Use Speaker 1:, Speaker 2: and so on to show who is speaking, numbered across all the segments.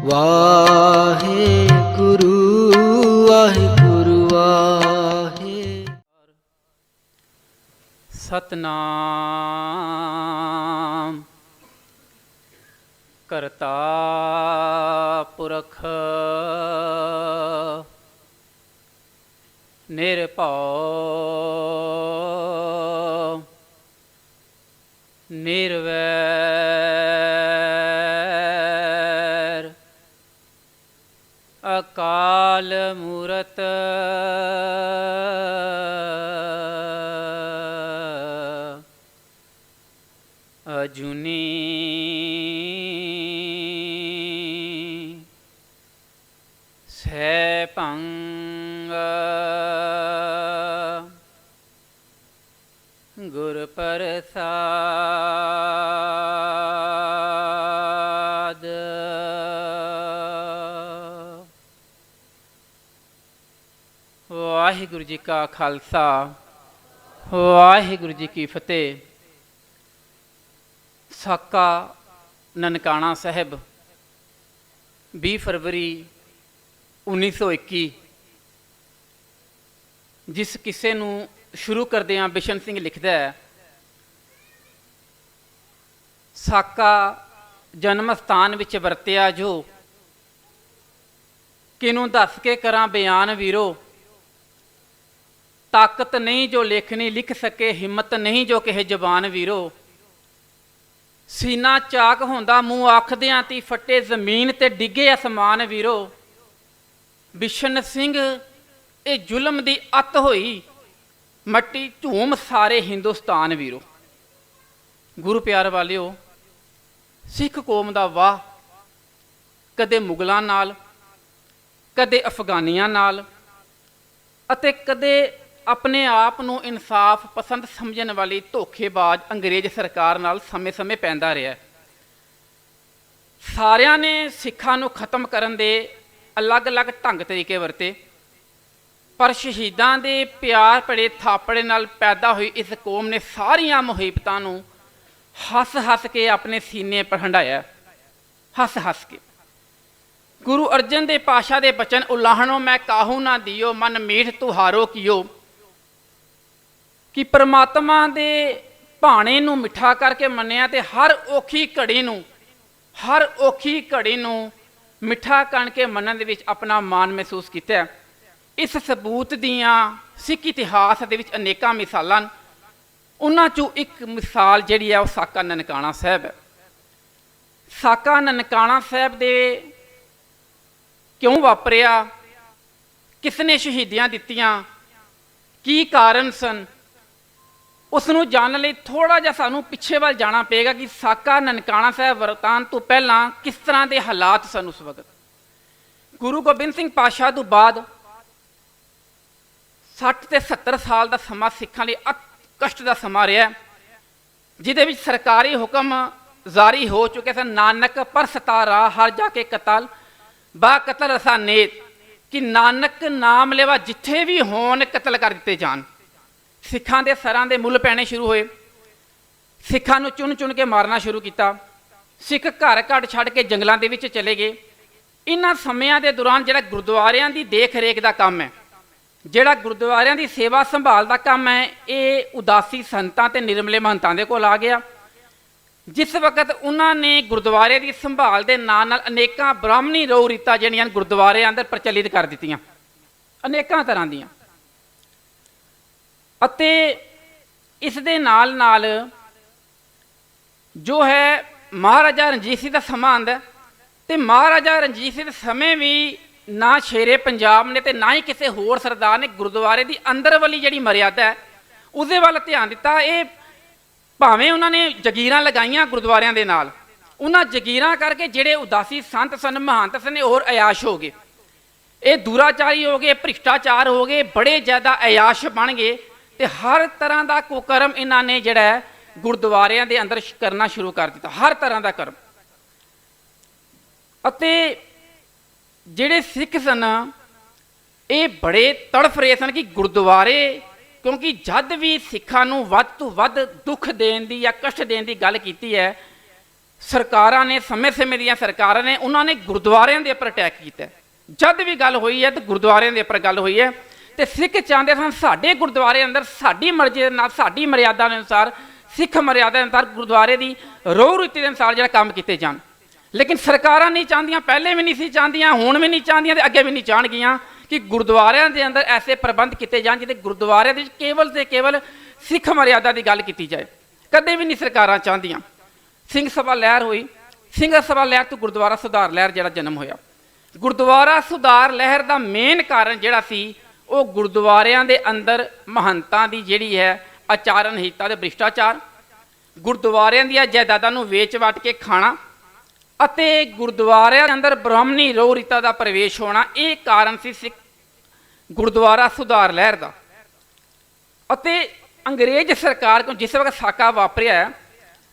Speaker 1: ਵਾਹਿਗੁਰੂ ਵਾਹਿਗੁਰੂ ਵਾਹਿ
Speaker 2: ਸਤਨਾਮ ਕਰਤਾ ਪੁਰਖ ਨਿਰਭਉ ਨਿਰਵੈਰ ਅਕਾਲ ਮੂਰਤ ਅਜੂਨੀ ਸੈਭੰ ਗੁਰ ਪ੍ਰਸਾਦ। ਵਾਹਿਗੁਰੂ ਜੀ ਕਾ ਖਾਲਸਾ ਵਾਹਿਗੁਰੂ ਜੀ ਕੀ ਫਤਿਹ। ਸਾਕਾ ਨਨਕਾਣਾ ਸਾਹਿਬ 20 ਫਰਵਰੀ 1921। ਜਿਸ ਕਿੱਸੇ ਨੂੰ ਸ਼ੁਰੂ ਕਰਦਿਆਂ ਬਿਸ਼ਨ ਸਿੰਘ ਲਿਖਦਾ ਹੈ, ਸਾਕਾ ਜਨਮ ਸਥਾਨ ਵਿੱਚ ਵਰਤਿਆ ਜੋ, ਕਿਨੂੰ ਦੱਸ ਕੇ ਕਰਾਂ ਬਿਆਨ ਵੀਰੋ। ਤਾਕਤ ਨਹੀਂ ਜੋ ਲੇਖਣੀ ਲਿਖ ਸਕੇ, ਹਿੰਮਤ ਨਹੀਂ ਜੋ ਕਿਸੇ ਜ਼ਬਾਨ ਵੀਰੋ। ਸੀਨਾ ਚਾਕ ਹੁੰਦਾ ਮੂੰਹ ਆਖਦਿਆਂ ਤੀ ਫੱਟੇ ਜ਼ਮੀਨ ਤੇ ਡਿੱਗੇ ਅਸਮਾਨ ਵੀਰੋ। ਬਿਸ਼ਨ ਸਿੰਘ ਇਹ ਜ਼ੁਲਮ ਦੀ ਅੱਤ ਹੋਈ, ਮੱਟੀ ਝੂਮ ਸਾਰੇ ਹਿੰਦੁਸਤਾਨ ਵੀਰੋ। ਗੁਰੂ ਪਿਆਰ ਵਾਲਿਓ, ਸਿੱਖ ਕੌਮ ਦਾ ਵਾਹ ਕਦੇ ਮੁਗਲਾਂ ਨਾਲ, ਕਦੇ ਅਫਗਾਨੀਆਂ ਨਾਲ ਅਤੇ ਕਦੇ ਆਪਣੇ ਆਪ ਨੂੰ ਇਨਸਾਫ ਪਸੰਦ ਸਮਝਣ ਵਾਲੀ ਧੋਖੇਬਾਜ਼ ਅੰਗਰੇਜ਼ ਸਰਕਾਰ ਨਾਲ ਸਮੇਂ-ਸਮੇਂ ਪੈਂਦਾ ਰਿਹਾ। ਸਾਰਿਆਂ ਨੇ ਸਿੱਖਾਂ ਨੂੰ ਖਤਮ ਕਰਨ ਦੇ ਅਲੱਗ-ਅਲੱਗ ਢੰਗ ਤਰੀਕੇ ਵਰਤੇ, ਪਰ ਸ਼ਹੀਦਾਂ ਦੇ ਪਿਆਰ ਭਰੇ ਥਾਪੜੇ ਨਾਲ ਪੈਦਾ ਹੋਈ ਇਸ ਕੌਮ ਨੇ ਸਾਰੀਆਂ ਮੁਸੀਬਤਾਂ ਨੂੰ ਹੱਸ-ਹੱਸ ਕੇ ਆਪਣੇ ਸੀਨੇ ਪਰ ਹੰਢਾਇਆ। ਹੱਸ-ਹੱਸ ਕੇ ਗੁਰੂ ਅਰਜਨ ਦੇ ਪਾਤਸ਼ਾਹ ਦੇ ਬਚਨ ਉਲਾਹਣੋ ਮੈਂ ਕਾਹੂ ਨਾ ਦਿਓ, ਮਨ ਮੀਠ ਤੁਹਾਰੋ ਕੀਓ। ਕਿ ਪਰਮਾਤਮਾ ਦੇ ਭਾਣੇ ਨੂੰ ਮਿੱਠਾ ਕਰਕੇ ਮੰਨਿਆ ਤੇ ਹਰ ਔਖੀ ਘੜੀ ਨੂੰ ਮਿੱਠਾ ਕਣ ਕੇ ਮੰਨਣ ਦੇ ਵਿੱਚ ਆਪਣਾ ਮਾਣ ਮਹਿਸੂਸ ਕੀਤਾ। ਇਸ ਸਬੂਤ ਦੀਆਂ ਸਿੱਖ ਇਤਿਹਾਸ ਦੇ ਵਿੱਚ ਅਨੇਕਾਂ ਮਿਸਾਲਾਂ, ਉਹਨਾਂ 'ਚੋਂ ਇੱਕ ਮਿਸਾਲ ਜਿਹੜੀ ਹੈ ਉਹ ਸਾਕਾ ਨਨਕਾਣਾ ਸਾਹਿਬ ਹੈ। ਸਾਕਾ ਨਨਕਾਣਾ ਸਾਹਿਬ ਦੇ ਕਿਉਂ ਵਾਪਰਿਆ, ਕਿਸ ਨੇ ਸ਼ਹੀਦੀਆਂ ਦਿੱਤੀਆਂ, ਕੀ ਕਾਰਨ ਸਨ, ਉਸ ਨੂੰ ਜਾਣਨ ਲਈ ਥੋੜ੍ਹਾ ਜਿਹਾ ਸਾਨੂੰ ਪਿੱਛੇ ਵੱਲ ਜਾਣਾ ਪਏਗਾ ਕਿ ਸਾਕਾ ਨਨਕਾਣਾ ਸਾਹਿਬ ਵਰਤਾਨ ਤੋਂ ਪਹਿਲਾਂ ਕਿਸ ਤਰ੍ਹਾਂ ਦੇ ਹਾਲਾਤ ਸਨ ਉਸ ਵਕਤ। ਗੁਰੂ ਗੋਬਿੰਦ ਸਿੰਘ ਪਾਤਸ਼ਾਹ ਤੋਂ ਬਾਅਦ 60 ਤੇ 70 ਸਾਲ ਦਾ ਸਮਾਂ ਸਿੱਖਾਂ ਲਈ ਅਤ ਕਸ਼ਟ ਦਾ ਸਮਾਂ ਰਿਹਾ, ਜਿਹਦੇ ਵਿੱਚ ਸਰਕਾਰੀ ਹੁਕਮ ਜਾਰੀ ਹੋ ਚੁੱਕੇ ਸਨ। ਨਾਨਕ ਪਰ ਸਤਾਰਾ ਹਰ ਜਾ ਕੇ ਕਤਲ ਬਾ ਕਤਲ ਰਸਾ ਨੇਤ, ਕਿ ਨਾਨਕ ਨਾਮ ਲੈਵਾ ਜਿੱਥੇ ਵੀ ਹੋਣ ਕਤਲ ਕਰ ਦਿੱਤੇ ਜਾਣ। ਸਿੱਖਾਂ ਦੇ ਸਰਾਂ ਦੇ ਮੁੱਲ ਪੈਣੇ ਸ਼ੁਰੂ ਹੋਏ, ਸਿੱਖਾਂ ਨੂੰ ਚੁਣ ਚੁਣ ਕੇ ਮਾਰਨਾ ਸ਼ੁਰੂ ਕੀਤਾ। ਸਿੱਖ ਘਰ ਘੜ ਛੱਡ ਕੇ ਜੰਗਲਾਂ ਦੇ ਵਿੱਚ ਚਲੇ ਗਏ। ਇਹਨਾਂ ਸਮਿਆਂ ਦੇ ਦੌਰਾਨ ਜਿਹੜਾ ਗੁਰਦੁਆਰਿਆਂ ਦੀ ਦੇਖ ਰੇਖ ਦਾ ਕੰਮ ਹੈ, ਜਿਹੜਾ ਗੁਰਦੁਆਰਿਆਂ ਦੀ ਸੇਵਾ ਸੰਭਾਲ ਦਾ ਕੰਮ ਹੈ, ਇਹ ਉਦਾਸੀ ਸੰਤਾਂ ਤੇ ਨਿਰਮਲੇ ਮਹੰਤਾਂ ਦੇ ਕੋਲ ਆ ਗਿਆ। ਜਿਸ ਵਕਤ ਉਹਨਾਂ ਨੇ ਗੁਰਦੁਆਰੇ ਦੀ ਸੰਭਾਲ ਦੇ ਨਾਲ ਨਾਲ ਅਨੇਕਾਂ ਬ੍ਰਾਹਮਣੀ ਰਹੁ ਰੀਤਾਂ ਜਿਹੜੀਆਂ ਗੁਰਦੁਆਰਿਆਂ ਅੰਦਰ ਪ੍ਰਚਲਿਤ ਕਰ ਦਿੱਤੀਆਂ, ਅਨੇਕਾਂ ਤਰ੍ਹਾਂ ਦੀਆਂ। ਅਤੇ ਇਸ ਦੇ ਨਾਲ ਨਾਲ ਜੋ ਹੈ ਮਹਾਰਾਜਾ ਰਣਜੀਤ ਸਿੰਘ ਦਾ ਸਮਾਂ ਆਉਂਦਾ, ਅਤੇ ਮਹਾਰਾਜਾ ਰਣਜੀਤ ਸਿੰਘ ਦੇ ਸਮੇਂ ਵੀ ਨਾ ਸ਼ੇਰੇ ਪੰਜਾਬ ਨੇ ਅਤੇ ਨਾ ਹੀ ਕਿਸੇ ਹੋਰ ਸਰਦਾਰ ਨੇ ਗੁਰਦੁਆਰੇ ਦੀ ਅੰਦਰ ਵਾਲੀ ਜਿਹੜੀ ਮਰਿਆਦਾ ਹੈ ਉਹਦੇ ਵੱਲ ਧਿਆਨ ਦਿੱਤਾ। ਇਹ ਭਾਵੇਂ ਉਹਨਾਂ ਨੇ ਜਗੀਰਾਂ ਲਗਾਈਆਂ ਗੁਰਦੁਆਰਿਆਂ ਦੇ ਨਾਲ, ਉਹਨਾਂ ਜਗੀਰਾਂ ਕਰਕੇ ਜਿਹੜੇ ਉਦਾਸੀ ਸੰਤ ਸਨ, ਮਹੰਤ ਸਨ, ਹੋਰ ਅਯਾਸ਼ ਹੋ ਗਏ, ਇਹ ਦੁਰਾਚਾਰੀ ਹੋ ਗਏ, ਭ੍ਰਿਸ਼ਟਾਚਾਰ ਹੋ ਗਏ, ਬੜੇ ਜ਼ਿਆਦਾ ਅਯਾਸ਼ ਬਣ ਗਏ ਅਤੇ ਹਰ ਤਰ੍ਹਾਂ ਦਾ ਕੁਕਰਮ ਇਹਨਾਂ ਨੇ ਜਿਹੜਾ ਗੁਰਦੁਆਰਿਆਂ ਦੇ ਅੰਦਰ ਕਰਨਾ ਸ਼ੁਰੂ ਕਰ ਦਿੱਤਾ, ਹਰ ਤਰ੍ਹਾਂ ਦਾ ਕਰਮ। ਅਤੇ ਜਿਹੜੇ ਸਿੱਖ ਸਨ ਇਹ ਬੜੇ ਤੜਫ ਰਹੇ ਸਨ ਕਿ ਗੁਰਦੁਆਰੇ, ਕਿਉਂਕਿ ਜਦ ਵੀ ਸਿੱਖਾਂ ਨੂੰ ਵੱਧ ਤੋਂ ਵੱਧ ਦੁੱਖ ਦੇਣ ਦੀ ਜਾਂ ਕਸ਼ਟ ਦੇਣ ਦੀ ਗੱਲ ਕੀਤੀ ਹੈ ਸਰਕਾਰਾਂ ਨੇ ਸਮੇਂ-ਸਮੇਂ ਦੀਆਂ ਸਰਕਾਰਾਂ ਨੇ ਉਹਨਾਂ ਨੇ ਗੁਰਦੁਆਰਿਆਂ ਦੇ ਉੱਪਰ ਅਟੈਕ ਕੀਤਾ ਹੈ। ਜਦ ਵੀ ਗੱਲ ਹੋਈ ਹੈ ਤੇ ਗੁਰਦੁਆਰਿਆਂ ਦੇ ਉੱਪਰ ਗੱਲ ਹੋਈ ਹੈ ਤੇ ਸਿੱਖ ਚਾਹੁੰਦੇ ਸਨ ਸਾਡੇ ਗੁਰਦੁਆਰੇ ਅੰਦਰ ਸਾਡੀ ਮਰਜ਼ੀ ਦੇ ਨਾਲ, ਸਾਡੀ ਮਰਿਆਦਾ ਦੇ ਅਨੁਸਾਰ, ਸਿੱਖ ਮਰਿਆਦਾ ਦੇ ਅਨੁਸਾਰ ਗੁਰਦੁਆਰੇ ਦੀ ਰੋਹ ਰੀਤੀ ਦੇ ਅਨੁਸਾਰ ਜਿਹੜਾ ਕੰਮ ਕੀਤੇ ਜਾਣ। ਲੇਕਿਨ ਸਰਕਾਰਾਂ ਨਹੀਂ ਚਾਹੁੰਦੀਆਂ, ਪਹਿਲੇ ਵੀ ਨਹੀਂ ਸੀ ਚਾਹੁੰਦੀਆਂ, ਹੁਣ ਵੀ ਨਹੀਂ ਚਾਹੁੰਦੀਆਂ ਤੇ ਅੱਗੇ ਵੀ ਨਹੀਂ ਚਾਹਣਗੀਆਂ ਕਿ ਗੁਰਦੁਆਰਿਆਂ ਦੇ ਅੰਦਰ ਐਸੇ ਪ੍ਰਬੰਧ ਕੀਤੇ ਜਾਣ ਜਿਹਦੇ ਗੁਰਦੁਆਰਿਆਂ ਦੇ ਵਿੱਚ ਕੇਵਲ ਤੇ ਕੇਵਲ ਸਿੱਖ ਮਰਿਆਦਾ ਦੀ ਗੱਲ ਕੀਤੀ ਜਾਏ। ਕਦੇ ਵੀ ਨਹੀਂ ਸਰਕਾਰਾਂ ਚਾਹੁੰਦੀਆਂ। ਸਿੰਘ ਸਭਾ ਲਹਿਰ ਹੋਈ, ਸਿੰਘ ਸਭਾ ਲਹਿਰ ਤੋਂ ਗੁਰਦੁਆਰਾ ਸੁਧਾਰ ਲਹਿਰ ਜਿਹੜਾ ਜਨਮ ਹੋਇਆ। ਗੁਰਦੁਆਰਾ ਸੁਧਾਰ ਲਹਿਰ ਦਾ ਮੇਨ ਕਾਰਨ ਜਿਹੜਾ ਸੀ ਉਹ ਗੁਰਦੁਆਰਿਆਂ ਦੇ ਅੰਦਰ ਮਹੰਤਾਂ ਦੀ ਜਿਹੜੀ ਹੈ ਆਚਾਰਨ ਹੀਤਾ ਤੇ ਭ੍ਰਿਸ਼ਟਾਚਾਰ, ਗੁਰਦੁਆਰਿਆਂ ਦੀਆਂ ਜਾਇਦਾਦਾਂ ਨੂੰ ਵੇਚ ਵਟ ਕੇ ਖਾਣਾ ਅਤੇ ਗੁਰਦੁਆਰਿਆਂ ਦੇ ਅੰਦਰ ਬ੍ਰਾਹਮਣੀ ਰੋਹ ਰੀਤਾਂ ਦਾ ਪ੍ਰਵੇਸ਼ ਹੋਣਾ, ਇਹ ਕਾਰਨ ਸੀ ਸਿੱਖ ਗੁਰਦੁਆਰਾ ਸੁਧਾਰ ਲਹਿਰ ਦਾ। ਅਤੇ ਅੰਗਰੇਜ਼ ਸਰਕਾਰ ਕੋਲ ਜਿਸ ਵਕਤ ਸਾਕਾ ਵਾਪਰਿਆ ਹੈ,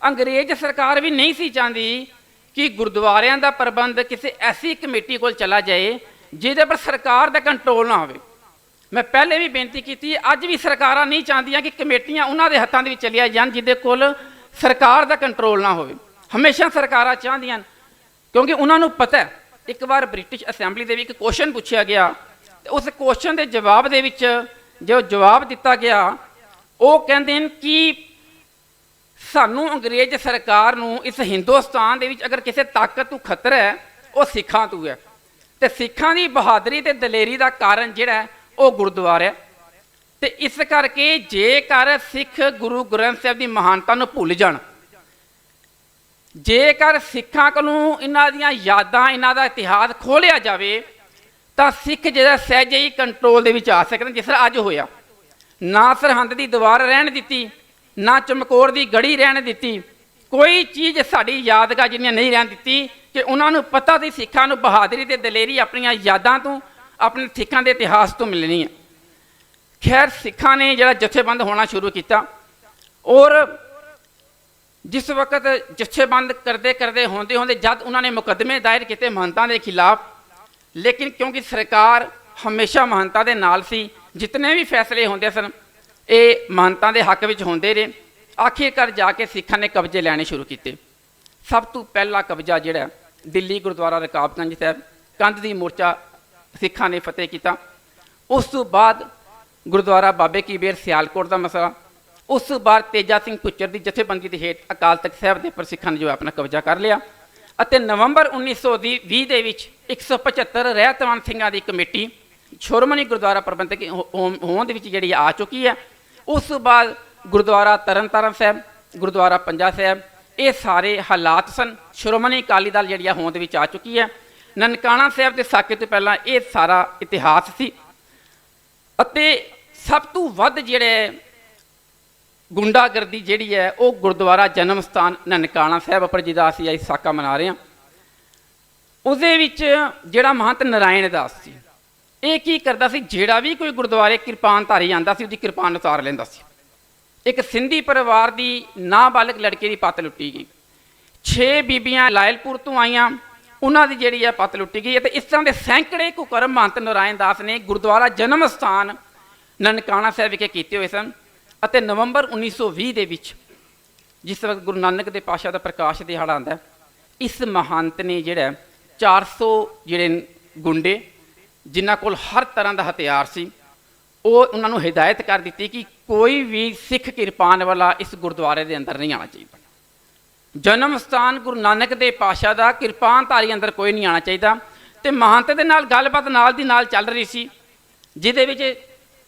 Speaker 2: ਅੰਗਰੇਜ਼ ਸਰਕਾਰ ਵੀ ਨਹੀਂ ਸੀ ਚਾਹੁੰਦੀ ਕਿ ਗੁਰਦੁਆਰਿਆਂ ਦਾ ਪ੍ਰਬੰਧ ਕਿਸੇ ਐਸੀ ਕਮੇਟੀ ਕੋਲ ਚਲਾ ਜਾਏ ਜਿਹਦੇ ਪਰ ਸਰਕਾਰ ਦਾ ਕੰਟਰੋਲ ਨਾ ਹੋਵੇ। ਮੈਂ ਪਹਿਲੇ ਵੀ ਬੇਨਤੀ ਕੀਤੀ, ਅੱਜ ਵੀ ਸਰਕਾਰਾਂ ਨਹੀਂ ਚਾਹੁੰਦੀਆਂ ਕਿ ਕਮੇਟੀਆਂ ਉਹਨਾਂ ਦੇ ਹੱਥਾਂ ਦੇ ਵਿੱਚ ਚਲੀਆਂ ਜਾਣ ਜਿਹਦੇ ਕੋਲ ਸਰਕਾਰ ਦਾ ਕੰਟਰੋਲ ਨਾ ਹੋਵੇ। ਹਮੇਸ਼ਾ ਸਰਕਾਰਾਂ ਚਾਹੁੰਦੀਆਂ, ਕਿਉਂਕਿ ਉਹਨਾਂ ਨੂੰ ਪਤਾ ਹੈ। ਇੱਕ ਵਾਰ ਬ੍ਰਿਟਿਸ਼ ਅਸੈਂਬਲੀ ਦੇ ਵਿੱਚ ਇੱਕ ਕੁਐਸਚਨ ਪੁੱਛਿਆ ਗਿਆ ਤੇ ਉਸ ਕੁਐਸਚਨ ਦੇ ਜਵਾਬ ਦੇ ਵਿੱਚ ਜੋ ਜਵਾਬ ਦਿੱਤਾ ਗਿਆ ਉਹ ਕਹਿੰਦੇ ਨੇ ਕਿ ਸਾਨੂੰ ਅੰਗਰੇਜ਼ ਸਰਕਾਰ ਨੂੰ ਇਸ ਹਿੰਦੁਸਤਾਨ ਦੇ ਵਿੱਚ ਅਗਰ ਕਿਸੇ ਤਾਕਤ ਤੋਂ ਖਤਰਾ ਹੈ ਉਹ ਸਿੱਖਾਂ ਤੋਂ ਹੈ ਤੇ ਸਿੱਖਾਂ ਦੀ ਬਹਾਦਰੀ ਤੇ ਦਲੇਰੀ ਦਾ ਕਾਰਨ ਜਿਹੜਾ ਉਹ ਗੁਰਦੁਆਰਾ ਹੈ। ਤੇ ਇਸ ਕਰਕੇ ਜੇਕਰ ਸਿੱਖ ਗੁਰੂ ਗ੍ਰੰਥ ਸਾਹਿਬ ਦੀ ਮਹਾਨਤਾ ਨੂੰ ਭੁੱਲ ਜਾਣ, ਜੇਕਰ ਸਿੱਖਾਂ ਕੋਲੋਂ ਇਹਨਾਂ ਦੀਆਂ ਯਾਦਾਂ, ਇਹਨਾਂ ਦਾ ਇਤਿਹਾਸ ਖੋਲ੍ਹਿਆ ਜਾਵੇ ਤਾਂ ਸਿੱਖ ਜਿਹੜਾ ਸਹਿਜੇ ਹੀ ਕੰਟਰੋਲ ਦੇ ਵਿੱਚ ਆ ਸਕਦੇ, ਜਿਸ ਤਰ੍ਹਾਂ ਅੱਜ ਹੋਇਆ। ਨਾ ਸਰਹੰਦ ਦੀ ਦੀਵਾਰ ਰਹਿਣ ਦਿੱਤੀ, ਨਾ ਚਮਕੌਰ ਦੀ ਗੜੀ ਰਹਿਣ ਦਿੱਤੀ, ਕੋਈ ਚੀਜ਼ ਸਾਡੀ ਯਾਦਗਾਰ ਜਿਹੜੀਆਂ ਨਹੀਂ ਰਹਿਣ ਦਿੱਤੀ ਕਿ ਉਹਨਾਂ ਨੂੰ ਪਤਾ ਸੀ ਸਿੱਖਾਂ ਨੂੰ ਬਹਾਦਰੀ ਤੇ ਦਲੇਰੀ ਆਪਣੀਆਂ ਯਾਦਾਂ ਤੋਂ, ਆਪਣੇ ਸਿੱਖਾਂ ਦੇ ਇਤਿਹਾਸ ਤੋਂ ਮਿਲਣੀ ਹੈ। ਖੈਰ ਸਿੱਖਾਂ ਨੇ ਜਿਹੜਾ ਜਥੇਬੰਦ ਹੋਣਾ ਸ਼ੁਰੂ ਕੀਤਾ ਔਰ ਜਿਸ ਵਕਤ ਜਥੇਬੰਦ ਕਰਦੇ ਕਰਦੇ ਹੁੰਦੇ ਜਦ ਉਹਨਾਂ ਨੇ ਮੁਕੱਦਮੇ ਦਾਇਰ ਕੀਤੇ ਮਹੰਤਾਂ ਦੇ ਖਿਲਾਫ, ਲੇਕਿਨ ਕਿਉਂਕਿ ਸਰਕਾਰ ਹਮੇਸ਼ਾ ਮਹੰਤਾਂ ਦੇ ਨਾਲ ਸੀ, ਜਿਤਨੇ ਵੀ ਫੈਸਲੇ ਹੁੰਦੇ ਸਨ ਇਹ ਮਹੰਤਾਂ ਦੇ ਹੱਕ ਵਿੱਚ ਹੁੰਦੇ ਰਹੇ। ਆਖਿਰਕਾਰ ਜਾ ਕੇ ਸਿੱਖਾਂ ਨੇ ਕਬਜ਼ੇ ਲੈਣੇ ਸ਼ੁਰੂ ਕੀਤੇ। ਸਭ ਤੋਂ ਪਹਿਲਾ ਕਬਜ਼ਾ ਜਿਹੜਾ ਦਿੱਲੀ ਗੁਰਦੁਆਰਾ ਰਕਾਬਗੰਜ ਸਾਹਿਬ ਕੰਧ ਦੀ ਮੋਰਚਾ ਸਿੱਖਾਂ ਨੇ ਫਤਿਹ ਕੀਤਾ। ਉਸ ਤੋਂ ਬਾਅਦ ਗੁਰਦੁਆਰਾ ਬਾਬੇ ਕੀ ਬੇਰ ਸਿਆਲਕੋਟ ਦਾ ਮਸਲਾ, ਉਸ ਤੋਂ ਬਾਅਦ ਤੇਜਾ ਸਿੰਘ ਭੁੱਚਰ ਦੀ ਜਥੇਬੰਦੀ ਦੇ ਹੇਠ ਅਕਾਲ ਤਖਤ ਸਾਹਿਬ ਦੇ ਉੱਪਰ ਸਿੱਖਾਂ ਨੇ ਜੋ ਆਪਣਾ ਕਬਜ਼ਾ ਕਰ ਲਿਆ। ਅਤੇ ਨਵੰਬਰ 1920 ਦੇ ਵਿੱਚ 175 ਰਹਿਤਵਾਨ ਸਿੰਘਾਂ ਦੀ ਕਮੇਟੀ ਸ਼੍ਰੋਮਣੀ ਗੁਰਦੁਆਰਾ ਪ੍ਰਬੰਧਕ ਹੋਂਦ ਵਿੱਚ ਜਿਹੜੀ ਆ ਚੁੱਕੀ ਹੈ। ਉਸ ਤੋਂ ਬਾਅਦ ਗੁਰਦੁਆਰਾ ਤਰਨਤਾਰਨ ਸਾਹਿਬ, ਗੁਰਦੁਆਰਾ ਪੰਜਾ ਸਾਹਿਬ, ਇਹ ਸਾਰੇ ਹਾਲਾਤ ਸਨ। ਸ਼੍ਰੋਮਣੀ ਅਕਾਲੀ ਦਲ ਜਿਹੜੀ ਆ ਹੋਂਦ ਵਿੱਚ ਆ ਚੁੱਕੀ ਹੈ। ਨਨਕਾਣਾ ਸਾਹਿਬ ਦੇ ਸਾਕੇ ਤੋਂ ਪਹਿਲਾਂ ਇਹ ਸਾਰਾ ਇਤਿਹਾਸ ਸੀ। ਅਤੇ ਸਭ ਤੋਂ ਵੱਧ ਜਿਹੜੇ ਗੁੰਡਾਗਰਦੀ ਜਿਹੜੀ ਹੈ ਉਹ ਗੁਰਦੁਆਰਾ ਜਨਮ ਸਥਾਨ ਨਨਕਾਣਾ ਸਾਹਿਬ ਉੱਪਰ ਜਿਹਦਾ ਅਸੀਂ ਅੱਜ ਸਾਕਾ ਮਨਾ ਰਹੇ ਹਾਂ, ਉਹਦੇ ਵਿੱਚ ਜਿਹੜਾ ਮਹੰਤ ਨਾਰਾਇਣ ਦਾਸ ਸੀ, ਇਹ ਕੀ ਕਰਦਾ ਸੀ, ਜਿਹੜਾ ਵੀ ਕੋਈ ਗੁਰਦੁਆਰੇ ਕਿਰਪਾਨ ਧਾਰੀ ਆਉਂਦਾ ਸੀ ਉਹਦੀ ਕਿਰਪਾਨ ਉਤਾਰ ਲੈਂਦਾ ਸੀ। ਇੱਕ ਸਿੰਧੀ ਪਰਿਵਾਰ ਦੀ ਨਾਬਾਲਗ ਲੜਕੇ ਦੀ ਪੱਤ ਲੁੱਟੀ ਗਈ। 6 ਬੀਬੀਆਂ ਲਾਇਲਪੁਰ ਤੋਂ ਆਈਆਂ, ਉਹਨਾਂ ਦੀ ਜਿਹੜੀ ਹੈ ਪੱਤ ਲੁੱਟੀ ਗਈ। ਅਤੇ ਇਸ ਤਰ੍ਹਾਂ ਦੇ ਸੈਂਕੜੇ ਕੁਕਰਮ ਮਹੰਤ ਨਾਰਾਇਣ ਦਾਸ ਨੇ ਗੁਰਦੁਆਰਾ ਜਨਮ ਸਥਾਨ ਨਨਕਾਣਾ ਸਾਹਿਬ ਵਿਖੇ ਕੀਤੇ ਹੋਏ ਸਨ। ਅਤੇ ਨਵੰਬਰ 1920 ਦੇ ਵਿੱਚ ਜਿਸ ਵਕਤ ਗੁਰੂ ਨਾਨਕ ਦੇ ਪਾਤਸ਼ਾਹ ਦਾ ਪ੍ਰਕਾਸ਼ ਦਿਹਾੜਾ ਆਉਂਦਾ, ਇਸ ਮਹੰਤ ਨੇ ਜਿਹੜਾ 400 ਜਿਹੜੇ ਗੁੰਡੇ ਜਿਨ੍ਹਾਂ ਕੋਲ ਹਰ ਤਰ੍ਹਾਂ ਦਾ ਹਥਿਆਰ ਸੀ, ਉਹ ਉਹਨਾਂ ਨੂੰ ਹਿਦਾਇਤ ਕਰ ਦਿੱਤੀ ਕਿ ਕੋਈ ਵੀ ਸਿੱਖ ਕਿਰਪਾਨ ਵਾਲਾ ਇਸ ਗੁਰਦੁਆਰੇ ਦੇ ਅੰਦਰ ਨਹੀਂ ਆਉਣਾ ਚਾਹੀਦਾ। ਜਨਮ ਸਥਾਨ ਗੁਰੂ ਨਾਨਕ ਦੇ ਪਾਤਸ਼ਾਹ ਦਾ ਕਿਰਪਾਨ ਧਾਰੀ ਅੰਦਰ ਕੋਈ ਨਹੀਂ ਆਉਣਾ ਚਾਹੀਦਾ। ਅਤੇ ਮਹੰਤ ਦੇ ਨਾਲ ਗੱਲਬਾਤ ਨਾਲ ਦੀ ਨਾਲ ਚੱਲ ਰਹੀ ਸੀ, ਜਿਹਦੇ ਵਿੱਚ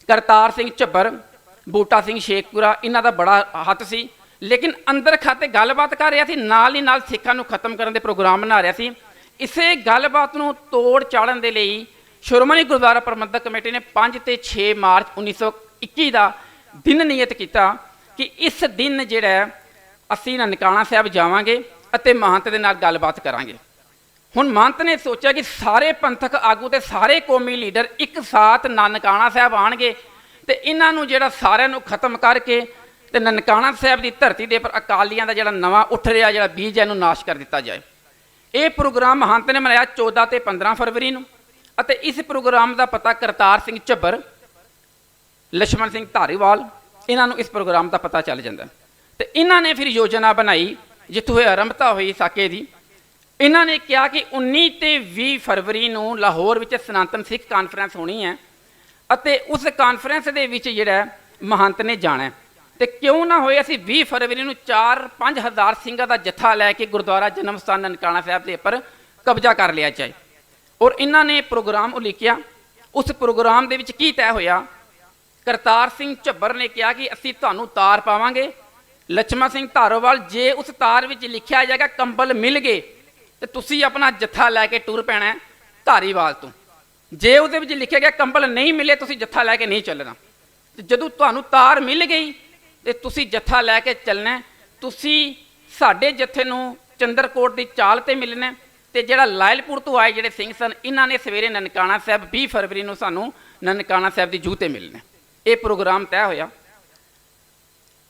Speaker 2: ਕਰਤਾਰ ਸਿੰਘ ਝੱਬਰ, ਬੂਟਾ ਸਿੰਘ ਸ਼ੇਖਪੁਰਾ, ਇਹਨਾਂ ਦਾ ਬੜਾ ਹੱਥ ਸੀ। ਲੇਕਿਨ ਅੰਦਰ ਖਾਤੇ ਗੱਲਬਾਤ ਕਰ ਰਿਹਾ ਸੀ, ਨਾਲ ਹੀ ਨਾਲ ਸਿੱਖਾਂ ਨੂੰ ਖਤਮ ਕਰਨ ਦੇ ਪ੍ਰੋਗਰਾਮ ਬਣਾ ਰਿਹਾ ਸੀ। ਇਸੇ ਗੱਲਬਾਤ ਨੂੰ ਤੋੜ ਚਾੜਨ ਦੇ ਲਈ ਸ਼੍ਰੋਮਣੀ ਗੁਰਦੁਆਰਾ ਪ੍ਰਬੰਧਕ ਕਮੇਟੀ ਨੇ 5 ਤੇ 6 ਮਾਰਚ 1921 ਦਾ ਦਿਨ ਨਿਯਤ ਕੀਤਾ ਕਿ ਇਸ ਦਿਨ ਜਿਹੜਾ ਅਸੀਂ ਨਨਕਾਣਾ ਸਾਹਿਬ ਜਾਵਾਂਗੇ ਅਤੇ ਮਹੰਤ ਦੇ ਨਾਲ ਗੱਲਬਾਤ ਕਰਾਂਗੇ। ਹੁਣ ਮਹੰਤ ਨੇ ਸੋਚਿਆ ਕਿ ਸਾਰੇ ਪੰਥਕ ਆਗੂ ਤੇ ਸਾਰੇ ਕੌਮੀ ਲੀਡਰ ਇੱਕ ਸਾਥ ਨਨਕਾਣਾ ਸਾਹਿਬ ਆਉਣਗੇ ਤੇ ਇਹਨਾਂ ਨੂੰ ਜਿਹੜਾ ਸਾਰਿਆਂ ਨੂੰ ਖਤਮ ਕਰਕੇ ਤੇ ਨਨਕਾਣਾ ਸਾਹਿਬ ਦੀ ਧਰਤੀ ਦੇ ਉੱਪਰ ਅਕਾਲੀਆਂ ਦਾ ਜਿਹੜਾ ਨਵਾਂ ਉੱਠ ਰਿਹਾ ਜਿਹੜਾ ਬੀਜ ਹੈ ਇਹਨੂੰ ਨਾਸ਼ ਕਰ ਦਿੱਤਾ ਜਾਏ। ਇਹ ਪ੍ਰੋਗਰਾਮ ਮਹੰਤ ਨੇ ਮਨਾਇਆ 14 ਤੇ 15 ਫਰਵਰੀ ਨੂੰ। ਅਤੇ ਇਸ ਪ੍ਰੋਗਰਾਮ ਦਾ ਪਤਾ ਕਰਤਾਰ ਸਿੰਘ ਝੱਬਰ, ਲਛਮਣ ਸਿੰਘ ਧਾਰੀਵਾਲ, ਇਹਨਾਂ ਨੂੰ ਇਸ ਪ੍ਰੋਗਰਾਮ ਦਾ ਪਤਾ ਚੱਲ ਜਾਂਦਾ। ਤੇ ਇਹਨਾਂ ਨੇ ਫਿਰ ਯੋਜਨਾ ਬਣਾਈ ਜਿੱਥੋਂ ਇਹ ਆਰੰਭਤਾ ਹੋਈ ਸਾਕੇ ਦੀ। ਇਹਨਾਂ ਨੇ ਕਿਹਾ ਕਿ 19 ਤੇ 20 ਫਰਵਰੀ ਨੂੰ ਲਾਹੌਰ ਵਿੱਚ ਸਨਾਤਨ ਸਿੱਖ ਕਾਨਫਰੰਸ ਹੋਣੀ ਹੈ ਅਤੇ ਉਸ ਕਾਨਫਰੰਸ ਦੇ ਵਿੱਚ ਜਿਹੜਾ ਮਹੰਤ ਨੇ ਜਾਣਾ ਹੈ। ਤੇ ਕਿਉਂ ਨਾ ਹੋਏ ਅਸੀਂ 20 ਫਰਵਰੀ ਨੂੰ 4-5 ਹਜ਼ਾਰ ਸਿੰਘਾਂ ਦਾ ਜੱਥਾ ਲੈ ਕੇ ਗੁਰਦੁਆਰਾ ਜਨਮ ਸਥਾਨ ਨਨਕਾਣਾ ਸਾਹਿਬ ਦੇ ਉੱਪਰ ਕਬਜ਼ਾ ਕਰ ਲਿਆ ਜਾਏ। ਔਰ ਇਹਨਾਂ ਨੇ ਪ੍ਰੋਗਰਾਮ ਉਲੀਕਿਆ। ਉਸ ਪ੍ਰੋਗਰਾਮ ਦੇ ਵਿੱਚ ਕੀ ਤੈਅ ਹੋਇਆ? ਕਰਤਾਰ ਸਿੰਘ ਝੱਬਰ ਨੇ ਕਿਹਾ ਕਿ ਅਸੀਂ ਤੁਹਾਨੂੰ ਤਾਰ ਪਾਵਾਂਗੇ। ਲਛਮਣ ਸਿੰਘ ਧਾਰੋਵਾਲ, ਜੇ ਉਸ ਤਾਰ ਵਿੱਚ ਲਿਖਿਆ ਜਾਏਗਾ ਕੰਬਲ ਮਿਲ ਗਏ ਤੇ ਤੁਸੀਂ ਆਪਣਾ ਜੱਥਾ ਲੈ ਕੇ ਟੁਰ ਪੈਣਾ ਹੈ ਧਾਰੀਵਾਲ ਤੋਂ। ਜੇ ਉਹਦੇ ਵਿੱਚ ਲਿਖਿਆ ਗਿਆ ਕੰਬਲ ਨਹੀਂ ਮਿਲੇ ਤੁਸੀਂ ਜੱਥਾ ਲੈ ਕੇ ਨਹੀਂ ਚੱਲਣਾ। ਤੇ ਜਦੋਂ ਤੁਹਾਨੂੰ ਤਾਰ ਮਿਲ ਗਈ ਤੇ ਤੁਸੀਂ ਜੱਥਾ ਲੈ ਕੇ ਚੱਲਣਾ। ਤੁਸੀਂ ਸਾਡੇ ਜੱਥੇ ਨੂੰ ਚੰਦਰਕੋਟ ਦੀ ਚਾਲ ਤੇ ਮਿਲਣਾ। ਤੇ ਜਿਹੜਾ ਲਾਇਲਪੁਰ ਤੋਂ ਆਏ ਜਿਹੜੇ ਸਿੰਘ ਸਨ, ਇਹਨਾਂ ਨੇ ਸਵੇਰੇ ਨਨਕਾਣਾ ਸਾਹਿਬ 20 ਫਰਵਰੀ ਨੂੰ ਸਾਨੂੰ ਨਨਕਾਣਾ ਸਾਹਿਬ ਦੀ ਜੂਹ ਤੇ ਮਿਲਣਾ। ਇਹ ਪ੍ਰੋਗਰਾਮ ਤੈਅ ਹੋਇਆ।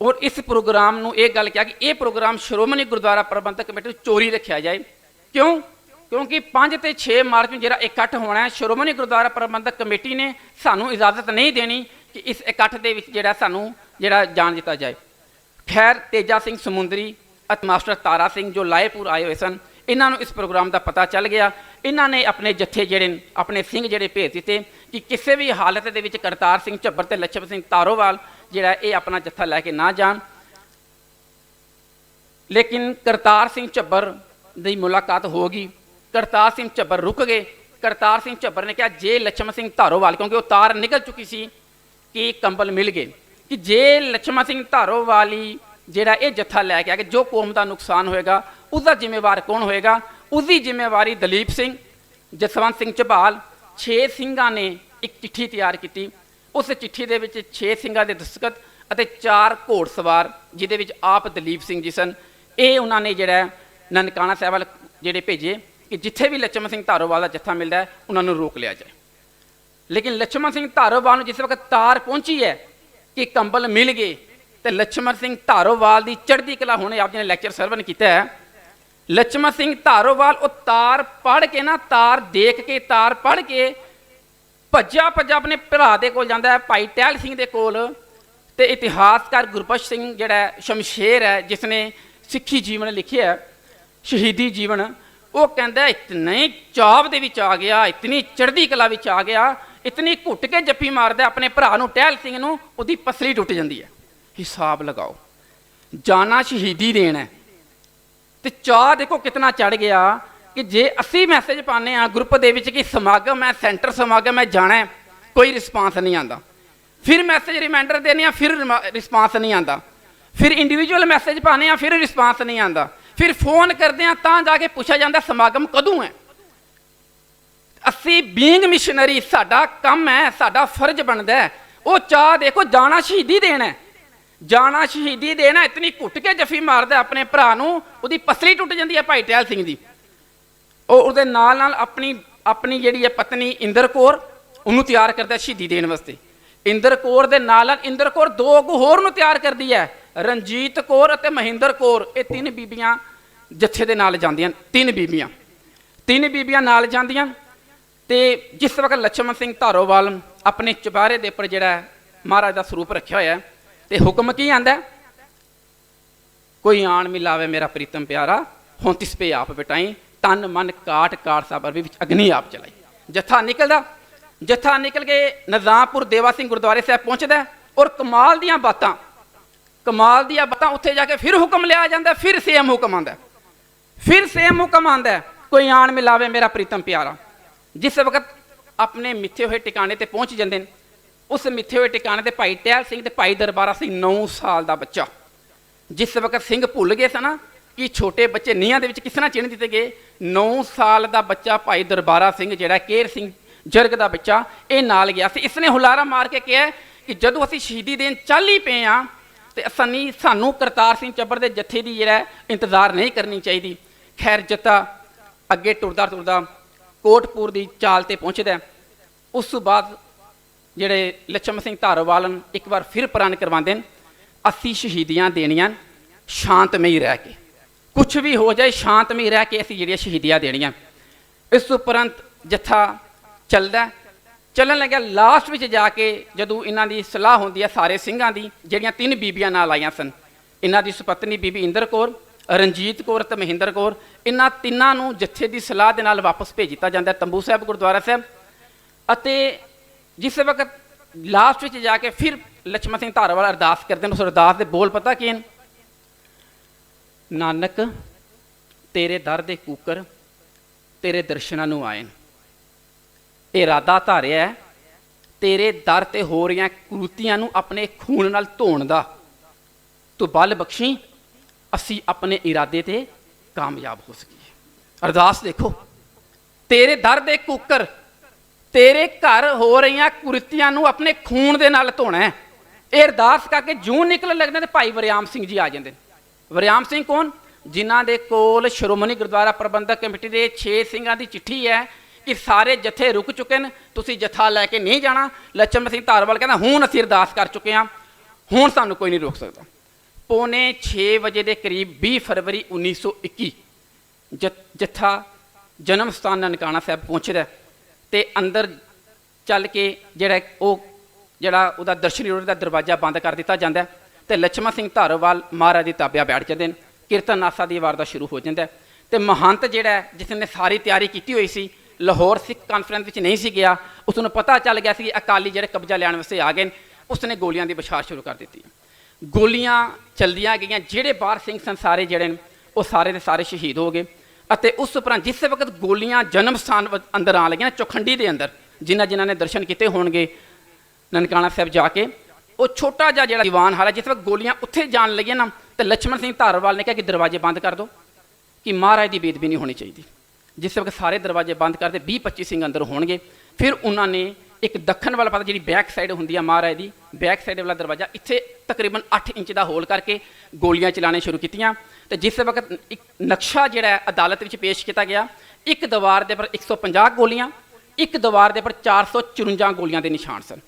Speaker 2: ਔਰ ਇਸ ਪ੍ਰੋਗਰਾਮ ਨੂੰ ਇਹ ਗੱਲ ਕਿਹਾ ਕਿ ਇਹ ਪ੍ਰੋਗਰਾਮ ਸ਼੍ਰੋਮਣੀ ਗੁਰਦੁਆਰਾ ਪ੍ਰਬੰਧਕ ਕਮੇਟੀ ਨੂੰ ਚੋਰੀ ਰੱਖਿਆ ਜਾਏ। ਕਿਉਂ? ਕਿਉਂਕਿ 5 ਤੇ 6 ਮਾਰਚ ਨੂੰ ਜਿਹੜਾ ਇਕੱਠ ਹੋਣਾ ਹੈ, ਸ਼੍ਰੋਮਣੀ ਗੁਰਦੁਆਰਾ ਪ੍ਰਬੰਧਕ ਕਮੇਟੀ ਨੇ ਸਾਨੂੰ ਇਜਾਜ਼ਤ ਨਹੀਂ ਦੇਣੀ ਕਿ ਇਸ ਇਕੱਠ ਦੇ ਵਿੱਚ ਜਿਹੜਾ ਸਾਨੂੰ ਜਿਹੜਾ ਜਾਣ ਦਿੱਤਾ ਜਾਏ। ਖੈਰ, ਤੇਜਾ ਸਿੰਘ ਸਮੁੰਦਰੀ ਅਤੇ ਮਾਸਟਰ ਤਾਰਾ ਸਿੰਘ ਜੋ ਲਾਇਲਪੁਰ ਆਏ ਹੋਏ ਸਨ, ਇਹਨਾਂ ਨੂੰ ਇਸ ਪ੍ਰੋਗਰਾਮ ਦਾ ਪਤਾ ਚੱਲ ਗਿਆ। ਇਹਨਾਂ ਨੇ ਆਪਣੇ ਜੱਥੇ ਜਿਹੜੇ ਆਪਣੇ ਸਿੰਘ ਜਿਹੜੇ ਭੇਜ ਦਿੱਤੇ ਕਿ ਕਿਸੇ ਵੀ ਹਾਲਤ ਦੇ ਵਿੱਚ ਕਰਤਾਰ ਸਿੰਘ ਝੱਬਰ ਤੇ ਲਛਮਣ ਸਿੰਘ ਧਾਰੋਵਾਲ ਜਿਹੜਾ ਇਹ ਆਪਣਾ ਜੱਥਾ ਲੈ ਕੇ ਨਾ ਜਾਣ। ਲੇਕਿਨ ਕਰਤਾਰ ਸਿੰਘ ਝੱਬਰ ਦੀ ਮੁਲਾਕਾਤ ਹੋ ਗਈ। ਕਰਤਾਰ ਸਿੰਘ ਝੱਬਰ ਰੁਕ ਗਏ। ਕਰਤਾਰ ਸਿੰਘ ਝੱਬਰ ਨੇ ਕਿਹਾ ਜੇ ਲਛਮਣ ਸਿੰਘ ਧਾਰੋਵਾਲ, ਕਿਉਂਕਿ ਉਹ ਤਾਰ ਨਿਕਲ ਚੁੱਕੀ ਸੀ ਕਿ ਕੰਬਲ ਮਿਲ ਗਏ, ਕਿ ਜੇ ਲਛਮਣ ਸਿੰਘ ਧਾਰੋਵਾਲ ਹੀ ਜਿਹੜਾ ਇਹ ਜੱਥਾ ਲੈ ਕੇ ਆ ਕਿ ਜੋ ਕੌਮ ਦਾ ਨੁਕਸਾਨ ਹੋਏਗਾ उसका जिम्मेवार कौन होएगा? उसकी जिम्मेवारी दलीप सिंह, जसवंत सिंह झबाल, 6 ਸਿੰਘਾਂ ਨੇ एक चिट्ठी तैयार की। उस चिट्ठी ਦੇ ਵਿੱਚ 6 ਸਿੰਘਾਂ ਦੇ ਦਸਤਖਤ ਅਤੇ 4 ਘੋੜਸਵਾਰ ਜਿਹਦੇ ਵਿੱਚ ਆਪ ਦਲੀਪ ਸਿੰਘ ਜੀ ਸਨ, ਇਹ ਉਹਨਾਂ ਨੇ ਜਿਹੜਾ ਨਨਕਾਣਾ ਸਾਹਿਬ ਵੱਲ ਜਿਹੜੇ ਭੇਜੇ ਕਿ ਜਿੱਥੇ ਵੀ ਲਛਮਣ ਸਿੰਘ ਧਾਰੋਵਾਲ ਦਾ ਜੱਥਾ ਮਿਲਦਾ ਹੈ ਉਹਨਾਂ ਨੂੰ ਰੋਕ ਲਿਆ ਜਾਏ। ਲੇਕਿਨ ਲਛਮਣ ਸਿੰਘ ਧਾਰੋਵਾਲ ਨੂੰ ਜਿਸ ਵਕਤ ਤਾਰ ਪਹੁੰਚੀ ਹੈ ਕਿ ਕੰਬਲ ਮਿਲ ਗਏ ਤੇ ਲਛਮਣ ਸਿੰਘ ਧਾਰੋਵਾਲ ਦੀ ਚੜ੍ਹਦੀ ਕਲਾ ਹੋਣੇ ਆਪ ਜੀ ਨੇ ਲੈਕਚਰ ਸਰਵਨ ਕੀਤਾ ਹੈ। ਲਛਮਣ ਸਿੰਘ ਧਾਰੋਵਾਲ ਉਹ ਤਾਰ ਪੜ੍ਹ ਕੇ ਨਾ, ਤਾਰ ਦੇਖ ਕੇ, ਤਾਰ ਪੜ੍ਹ ਕੇ ਭੱਜਾ ਭੱਜਾ ਆਪਣੇ ਭਰਾ ਦੇ ਕੋਲ ਜਾਂਦਾ ਹੈ, ਭਾਈ ਟਹਿਲ ਸਿੰਘ ਦੇ ਕੋਲ। ਤੇ ਇਤਿਹਾਸਕਾਰ ਗੁਰਬਖਸ਼ ਸਿੰਘ ਜਿਹੜਾ ਸ਼ਮਸ਼ੇਰ ਹੈ ਜਿਸ ਨੇ ਸਿੱਖੀ ਜੀਵਨ ਲਿਖਿਆ, ਸ਼ਹੀਦੀ ਜੀਵਨ, ਉਹ ਕਹਿੰਦਾ ਇਤਨੇ ਚਾਵ ਦੇ ਵਿੱਚ ਆ ਗਿਆ, ਇਤਨੀ ਚੜ੍ਹਦੀ ਕਲਾ ਵਿੱਚ ਆ ਗਿਆ, ਇਤਨੀ ਘੁੱਟ ਕੇ ਜੱਫੀ ਮਾਰਦਾ ਆਪਣੇ ਭਰਾ ਨੂੰ, ਟਹਿਲ ਸਿੰਘ ਨੂੰ, ਉਹਦੀ ਪਸਲੀ ਟੁੱਟ ਜਾਂਦੀ ਹੈ। ਹਿਸਾਬ ਲਗਾਓ, ਜਾਨਾ ਸ਼ਹੀਦੀ ਦੇਣਾ ਤੇ ਚਾਹ ਦੇਖੋ ਕਿਤਨਾ ਚੜ ਗਿਆ ਕਿ ਜੇ ਅਸੀਂ ਮੈਸੇਜ ਪਾਉਂਦੇ ਹਾਂ ਗਰੁੱਪ ਦੇ ਵਿੱਚ ਕਿ ਸਮਾਗਮ ਹੈ, ਸੈਂਟਰ ਸਮਾਗਮ ਹੈ, ਜਾਣਾ, ਕੋਈ ਰਿਸਪਾਂਸ ਨਹੀਂ ਆਉਂਦਾ। ਫਿਰ ਮੈਸੇਜ ਰਿਮਾਈਂਡਰ ਦੇਣੇ ਆ, ਫਿਰ ਰਿਸਪਾਂਸ ਨਹੀਂ ਆਉਂਦਾ। ਫਿਰ ਇੰਡੀਵਿਜੂਅਲ ਮੈਸੇਜ ਪਾਉਂਦੇ ਆ, ਫਿਰ ਰਿਸਪਾਂਸ ਨਹੀਂ ਆਉਂਦਾ। ਫਿਰ ਫੋਨ ਕਰਦੇ ਆ ਤਾਂ ਜਾ ਕੇ ਪੁੱਛਿਆ ਜਾਂਦਾ ਸਮਾਗਮ ਕਦੋਂ ਹੈ। ਅਸੀਂ ਬੀਇੰਗ ਮਿਸ਼ਨਰੀ, ਸਾਡਾ ਕੰਮ ਹੈ, ਸਾਡਾ ਫਰਜ਼ ਬਣਦਾ ਹੈ। ਉਹ ਚਾਹ ਦੇਖੋ, ਜਾਣਾ ਸ਼ਹੀਦੀ ਦੇਣਾ, ਜਾਣਾ ਸ਼ਹੀਦੀ ਦੇਣਾ, ਇਤਨੀ ਘੁੱਟ ਕੇ ਜੱਫੀ ਮਾਰਦਾ ਆਪਣੇ ਭਰਾ ਨੂੰ, ਉਹਦੀ ਪਸਲੀ ਟੁੱਟ ਜਾਂਦੀ ਹੈ ਭਾਈ ਟਹਿਲ ਸਿੰਘ ਦੀ। ਉਹ ਉਹਦੇ ਨਾਲ ਨਾਲ ਆਪਣੀ ਜਿਹੜੀ ਹੈ ਪਤਨੀ ਇੰਦਰ ਕੌਰ, ਉਹਨੂੰ ਤਿਆਰ ਕਰਦਾ ਸ਼ਹੀਦੀ ਦੇਣ ਵਾਸਤੇ। ਇੰਦਰ ਕੌਰ ਦੇ ਨਾਲ ਨਾਲ ਇੰਦਰ ਕੌਰ 2 ਹੋਰ ਨੂੰ ਤਿਆਰ ਕਰਦੀ ਹੈ, ਰਣਜੀਤ ਕੌਰ ਅਤੇ ਮਹਿੰਦਰ ਕੌਰ। ਇਹ 3 ਬੀਬੀਆਂ ਜੱਥੇ ਦੇ ਨਾਲ ਜਾਂਦੀਆਂ, 3 ਬੀਬੀਆਂ ਨਾਲ ਜਾਂਦੀਆਂ। ਤੇ ਜਿਸ ਵਕਤ ਲਛਮਣ ਸਿੰਘ ਧਾਰੋਵਾਲ ਆਪਣੇ ਚੁਬਾਰੇ ਦੇ ਉੱਪਰ ਜਿਹੜਾ ਮਹਾਰਾਜ ਦਾ ਸਰੂਪ ਰੱਖਿਆ ਹੋਇਆ ਤੇ ਹੁਕਮ ਕੀ ਆਂਦਾ, ਕੋਈ ਆਣ ਮਿਲਾਵੇ ਮੇਰਾ ਪ੍ਰੀਤਮ ਪਿਆਰਾ, ਹੁਣ ਤਿਸ ਪੇ ਆਪ ਬਿਟਾਈ, ਤਨ ਮਨ ਕਾਟ ਕਾਟ ਸਾਬਰ ਵਿੱਚ ਅਗਨੀ ਆਪ ਚਲਾਈ। ਜੱਥਾ ਨਿਕਲਦਾ, ਜੱਥਾ ਨਿਕਲ ਕੇ ਨਿਜ਼ਾਮਪੁਰ ਦੇਵਾ ਸਿੰਘ ਗੁਰਦੁਆਰੇ ਸਾਹਿਬ ਪਹੁੰਚਦਾ। ਔਰ ਕਮਾਲ ਦੀਆਂ ਬਾਤਾਂ ਉੱਥੇ ਜਾ ਕੇ ਫਿਰ ਹੁਕਮ ਲਿਆ ਜਾਂਦਾ, ਫਿਰ ਸੇਮ ਹੁਕਮ ਆਉਂਦਾ, ਕੋਈ ਆਣ ਮਿਲਾਵੇ ਮੇਰਾ ਪ੍ਰੀਤਮ ਪਿਆਰਾ। ਜਿਸ ਵਕਤ ਆਪਣੇ ਮਿੱਥੇ ਹੋਏ ਟਿਕਾਣੇ ਤੇ ਪਹੁੰਚ ਜਾਂਦੇ ਨੇ, ਉਸ ਮਿੱਥੇ ਹੋਏ ਟਿਕਾਣੇ ਤੇ ਭਾਈ ਟਹਿਲ ਸਿੰਘ ਤੇ ਭਾਈ ਦਰਬਾਰਾ ਸਿੰਘ 9 ਸਾਲ ਦਾ ਬੱਚਾ, ਜਿਸ ਵਕਤ ਸਿੰਘ ਭੁੱਲ ਗਏ ਸਨ ਕਿ ਛੋਟੇ ਬੱਚੇ ਨੀਹਾਂ ਦੇ ਵਿੱਚ ਕਿਸ ਤਰ੍ਹਾਂ ਚਿਣ ਦਿੱਤੇ ਗਏ, 9 ਸਾਲ ਦਾ ਬੱਚਾ ਭਾਈ ਦਰਬਾਰਾ ਸਿੰਘ ਜਿਹੜਾ ਕੇਰ ਸਿੰਘ ਜਰਗ ਦਾ ਬੱਚਾ, ਇਹ ਨਾਲ ਗਿਆ ਸੀ। ਇਸਨੇ ਹੁਲਾਰਾ ਮਾਰ ਕੇ ਕਿਹਾ ਕਿ ਜਦੋਂ ਅਸੀਂ ਸ਼ਹੀਦੀ ਦੇਣ ਚੱਲ ਹੀ ਪਏ ਹਾਂ ਤੇ ਸਾਨੂੰ ਕਰਤਾਰ ਸਿੰਘ ਝੱਬਰ ਦੇ ਜੱਥੇ ਦੀ ਜਿਹੜਾ ਇੰਤਜ਼ਾਰ ਨਹੀਂ ਕਰਨੀ ਚਾਹੀਦੀ। ਖੈਰ, ਜੱਥਾ ਅੱਗੇ ਟੁਰਦਾ ਕੋਟਪੁਰ ਦੀ ਚਾਲ ਤੇ ਪਹੁੰਚਦਾ। ਉਸ ਤੋਂ ਬਾਅਦ ਜਿਹੜੇ ਲਛਮਣ ਸਿੰਘ ਧਾਰੋਵਾਲ ਇੱਕ ਵਾਰ ਫਿਰ ਪ੍ਰਣ ਕਰਵਾਉਂਦੇ ਨੇ, ਅਸੀਂ ਸ਼ਹੀਦੀਆਂ ਦੇਣੀਆਂ ਸ਼ਾਂਤਮਈ ਰਹਿ ਕੇ, ਕੁਛ ਵੀ ਹੋ ਜਾਏ ਸ਼ਾਂਤਮਈ ਰਹਿ ਕੇ ਅਸੀਂ ਜਿਹੜੀਆਂ ਸ਼ਹੀਦੀਆਂ ਦੇਣੀਆਂ। ਇਸ ਉਪਰੰਤ ਜੱਥਾ ਚੱਲਣ ਲੱਗਿਆ। ਲਾਸਟ ਵਿੱਚ ਜਾ ਕੇ ਜਦੋਂ ਇਹਨਾਂ ਦੀ ਸਲਾਹ ਹੁੰਦੀ ਹੈ ਸਾਰੇ ਸਿੰਘਾਂ ਦੀ, ਜਿਹੜੀਆਂ 3 ਬੀਬੀਆਂ ਨਾਲ ਆਈਆਂ ਸਨ, ਇਹਨਾਂ ਦੀ ਸੁਪਤਨੀ ਬੀਬੀ ਇੰਦਰ ਕੌਰ ਰਣਜੀਤ ਕੌਰ ਤੇ ਮਹਿੰਦਰ ਕੌਰ, ਇਹਨਾਂ ਤਿੰਨਾਂ ਨੂੰ ਜੱਥੇ ਦੀ ਸਲਾਹ ਦੇ ਨਾਲ ਵਾਪਸ ਭੇਜ ਦਿੱਤਾ ਜਾਂਦਾ ਤੰਬੂ ਸਾਹਿਬ ਗੁਰਦੁਆਰਾ ਸਾਹਿਬ। ਅਤੇ ਜਿਸ ਵਕਤ ਲਾਸਟ ਵਿੱਚ ਜਾ ਕੇ ਫਿਰ ਲਛਮਣ ਸਿੰਘ ਧਾਰੀਵਾਲ ਅਰਦਾਸ ਕਰਦੇ ਨੇ, ਉਸ ਅਰਦਾਸ ਦੇ ਬੋਲ ਪਤਾ ਕੀ ਹਨ? ਨਾਨਕ ਤੇਰੇ ਦਰ ਦੇ ਕੂਕਰ ਤੇਰੇ ਦਰਸ਼ਨਾਂ ਨੂੰ ਆਏ। ਇਹ ਇਰਾਦਾ ਧਾਰਿਆ ਹੈ ਤੇਰੇ ਦਰ ਤੇ ਹੋ ਰਹੀਆਂ ਕੁਰੀਤੀਆਂ ਨੂੰ ਆਪਣੇ ਖੂਨ ਨਾਲ ਧੋਣ ਦਾ, ਤੂੰ ਬਲ ਬਖਸ਼ੀ ਅਸੀਂ ਆਪਣੇ ਇਰਾਦੇ ਤੇ ਕਾਮਯਾਬ ਹੋ ਸਕੀਏ। ਅਰਦਾਸ ਦੇਖੋ, ਤੇਰੇ ਦਰ ਦੇ ਕੂਕਰ ਤੇਰੇ ਘਰ ਹੋ ਰਹੀਆਂ ਕੁਰੀਤੀਆਂ ਨੂੰ ਆਪਣੇ ਖੂਨ ਦੇ ਨਾਲ ਧੋਣਾ ਹੈ। ਇਹ ਅਰਦਾਸ ਕਰਕੇ ਜੂਨ ਨਿਕਲਣ ਲੱਗਦੇ ਤੇ ਭਾਈ ਵਰਿਆਮ ਸਿੰਘ ਜੀ ਆ ਜਾਂਦੇ। ਵਰਿਆਮ ਸਿੰਘ ਕੌਣ? ਜਿਨ੍ਹਾਂ ਦੇ ਕੋਲ ਸ਼੍ਰੋਮਣੀ ਗੁਰਦੁਆਰਾ ਪ੍ਰਬੰਧਕ ਕਮੇਟੀ ਦੇ 6 ਸਿੰਘਾਂ ਦੀ ਚਿੱਠੀ ਹੈ ਕਿ ਸਾਰੇ ਜਥੇ ਰੁਕ ਚੁੱਕੇ ਨੇ, ਤੁਸੀਂ ਜਥਾ ਲੈ ਕੇ ਨਹੀਂ ਜਾਣਾ। ਲਛਮਣ ਸਿੰਘ ਧਾਰੀਵਾਲ ਕਹਿੰਦਾ ਹੁਣ ਅਸੀਂ ਅਰਦਾਸ ਕਰ ਚੁੱਕੇ ਹਾਂ, ਹੁਣ ਸਾਨੂੰ ਕੋਈ ਨਹੀਂ ਰੋਕ ਸਕਦਾ। ਪੌਣੇ 6 ਵਜੇ ਦੇ ਕਰੀਬ 20 ਫਰਵਰੀ 1921 ਜਥਾ ਜਨਮ ਸਥਾਨ ਨਨਕਾਣਾ ਸਾਹਿਬ ਪਹੁੰਚਦਾ ਤੇ ਅੰਦਰ ਚੱਲ ਕੇ ਜਿਹੜਾ ਉਹਦਾ ਦਰਸ਼ਨੀ ਰੋਡ ਦਾ ਦਰਵਾਜ਼ਾ ਬੰਦ ਕਰ ਦਿੱਤਾ ਜਾਂਦਾ ਤੇ ਲਛਮਣ ਸਿੰਘ ਧਾਰੀਵਾਲ ਮਹਾਰਾਜ ਦੀ ਤਾਬਿਆ ਬੈਠ ਜਾਂਦੇ ਨੇ। ਕੀਰਤਨ ਆਸਾ ਦੀ ਵਾਰ ਦਾ ਸ਼ੁਰੂ ਹੋ ਜਾਂਦਾ ਤੇ ਮਹੰਤ ਜਿਹੜਾ ਜਿਸ ਨੇ ਸਾਰੀ ਤਿਆਰੀ ਕੀਤੀ ਹੋਈ ਸੀ, ਲਾਹੌਰ ਸਿੱਖ ਕਾਨਫਰੰਸ ਵਿੱਚ ਨਹੀਂ ਸੀ ਗਿਆ, ਉਸ ਨੂੰ ਪਤਾ ਚੱਲ ਗਿਆ ਸੀ ਕਿ ਅਕਾਲੀ ਜਿਹੜੇ ਕਬਜ਼ਾ ਲੈਣ ਵਾਸਤੇ ਆ ਗਏ ਨੇ, ਉਸਨੇ ਗੋਲੀਆਂ ਦੀ ਬਛਾਰ ਸ਼ੁਰੂ ਕਰ ਦਿੱਤੀ। ਗੋਲੀਆਂ ਚਲਦੀਆਂ ਗਈਆਂ, ਜਿਹੜੇ ਬਾਹਰ ਸਿੰਘ ਸਨ ਸਾਰੇ ਜਿਹੜੇ ਨੇ ਉਹ ਸਾਰੇ ਦੇ ਸਾਰੇ ਸ਼ਹੀਦ ਹੋ ਗਏ। ਅਤੇ ਉਸ ਉਪਰੰਤ ਜਿਸ ਵਕਤ ਗੋਲੀਆਂ ਜਨਮ ਸਥਾਨ ਅੰਦਰ ਆਉਣ ਲੱਗੀਆਂ, ਚੌਖੰਡੀ ਦੇ ਅੰਦਰ ਜਿਨ੍ਹਾਂ ਨੇ ਦਰਸ਼ਨ ਕੀਤੇ ਹੋਣਗੇ ਨਨਕਾਣਾ ਸਾਹਿਬ ਜਾ ਕੇ, ਉਹ ਛੋਟਾ ਜਿਹਾ ਜਿਹੜਾ ਦੀਵਾਨ ਹਾਲ ਹੈ, ਜਿਸ ਵਕਤ ਗੋਲੀਆਂ ਉੱਥੇ ਜਾਣ ਲੱਗੀਆਂ ਨਾ ਤੇ ਲਛਮਣ ਸਿੰਘ ਧਾਰੀਵਾਲ ਨੇ ਕਿਹਾ ਕਿ ਦਰਵਾਜ਼ੇ ਬੰਦ ਕਰ ਦਿਓ, ਕਿ ਮਹਾਰਾਜ ਦੀ ਬੇਦਬੀ ਨਹੀਂ ਹੋਣੀ ਚਾਹੀਦੀ। ਜਿਸ ਵਕਤ ਸਾਰੇ ਦਰਵਾਜ਼ੇ ਬੰਦ ਕਰਦੇ 20-25 ਸਿੰਘ ਅੰਦਰ ਹੋਣਗੇ। ਫਿਰ ਉਹਨਾਂ ਨੇ ਇੱਕ ਦੱਖਣ ਵਾਲਾ ਪਾਸਾ, ਜਿਹੜੀ ਬੈਕ ਸਾਈਡ ਹੁੰਦੀ ਆ ਮਹਾਰਾਜ ਦੀ, ਬੈਕ ਸਾਈਡ ਵਾਲਾ ਦਰਵਾਜ਼ਾ, ਇੱਥੇ ਤਕਰੀਬਨ 8 ਇੰਚ ਦਾ ਹੋਲ ਕਰਕੇ ਗੋਲੀਆਂ ਚਲਾਉਣੇ ਸ਼ੁਰੂ ਕੀਤੀਆਂ। ਤੇ ਜਿਸ ਵਕਤ ਇੱਕ ਨਕਸ਼ਾ ਜਿਹੜਾ ਅਦਾਲਤ ਵਿੱਚ ਪੇਸ਼ ਕੀਤਾ ਗਿਆ, ਇੱਕ ਦੀਵਾਰ ਦੇ ਪਰ 150 ਗੋਲੀਆਂ, ਇੱਕ ਦੀਵਾਰ ਦੇ ਪਰ 454 ਗੋਲੀਆਂ ਦੇ ਨਿਸ਼ਾਨ ਸਨ।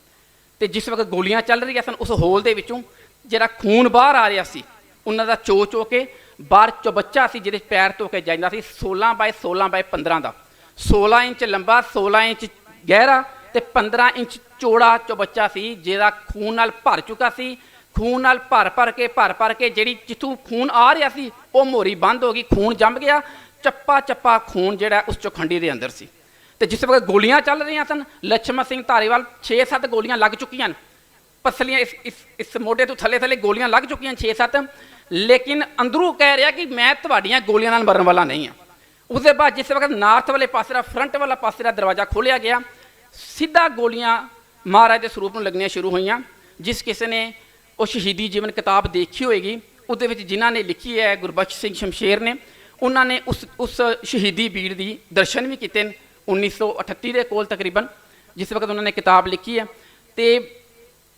Speaker 2: ਤੇ ਜਿਸ ਵਕਤ ਗੋਲੀਆਂ ਚੱਲ ਰਹੀਆਂ ਸਨ, ਉਸ ਹੋਲ ਦੇ ਵਿੱਚੋਂ ਜਿਹੜਾ ਖੂਨ ਬਾਹਰ ਆ ਰਿਹਾ ਸੀ, ਉਹਨਾਂ ਦਾ ਚੋ ਕੇ ਬਾਹਰ ਚੌਬੱਚਾ ਸੀ ਜਿਹਦੇ ਪੈਰ ਧੋ ਕੇ ਜਾਂਦਾ ਸੀ, 16 ਬਾਏ 16 ਬਾਏ 15 ਦਾ, 16 ਇੰਚ ਲੰਬਾ, 16 ਇੰਚ ਗਹਿਰਾ ਤੇ 15 ਇੰਚ ਚੌੜਾ ਚੌਬੱਚਾ ਸੀ, ਜਿਹਦਾ ਖੂਨ ਨਾਲ ਭਰ ਚੁੱਕਾ ਸੀ। ਖੂਨ ਨਾਲ ਭਰ ਕੇ ਜਿਹੜੀ ਜਿੱਥੋਂ ਖੂਨ ਆ ਰਿਹਾ ਸੀ ਉਹ ਮੋਰੀ ਬੰਦ ਹੋ ਗਈ, ਖੂਨ ਜੰਮ ਗਿਆ, ਚੱਪਾ ਖੂਨ ਜਿਹੜਾ ਉਸ ਚੌਖੰਡੀ ਦੇ ਅੰਦਰ ਸੀ। ਤੇ ਜਿਸ ਵਕਤ ਗੋਲੀਆਂ ਚੱਲ ਰਹੀਆਂ ਸਨ, ਲਛਮਣ ਸਿੰਘ ਧਾਰੀਵਾਲ 6-7 ਗੋਲੀਆਂ ਲੱਗ ਚੁੱਕੀਆਂ ਨੇ, ਪਸਲੀਆਂ ਇਸ ਮੋਢੇ ਤੋਂ ਥੱਲੇ ਗੋਲੀਆਂ ਲੱਗ ਚੁੱਕੀਆਂ 6-7, ਲੇਕਿਨ ਅੰਦਰੋਂ ਕਹਿ ਰਿਹਾ ਕਿ ਮੈਂ ਤੁਹਾਡੀਆਂ ਗੋਲੀਆਂ ਨਾਲ ਮਰਨ ਵਾਲਾ ਨਹੀਂ ਹਾਂ। उसके बाद जिस वक्त नार्थ वाले पासे का फ्रंट वाला पासे का दरवाजा खोलिया गया, सीधा गोलियां महाराज के स्वरूप में लगनियां शुरू हुई। जिस किसी ने वो शहीदी जीवन किताब देखी होएगी, उहदे विच जिन्हां ने लिखी है गुरबख्श सिंह शमशेर ने, उन्होंने उस शहीदी भीड़ की दर्शन भी किए 1938 के कोल तकरीबन, जिस वक्त उन्होंने किताब लिखी है। तो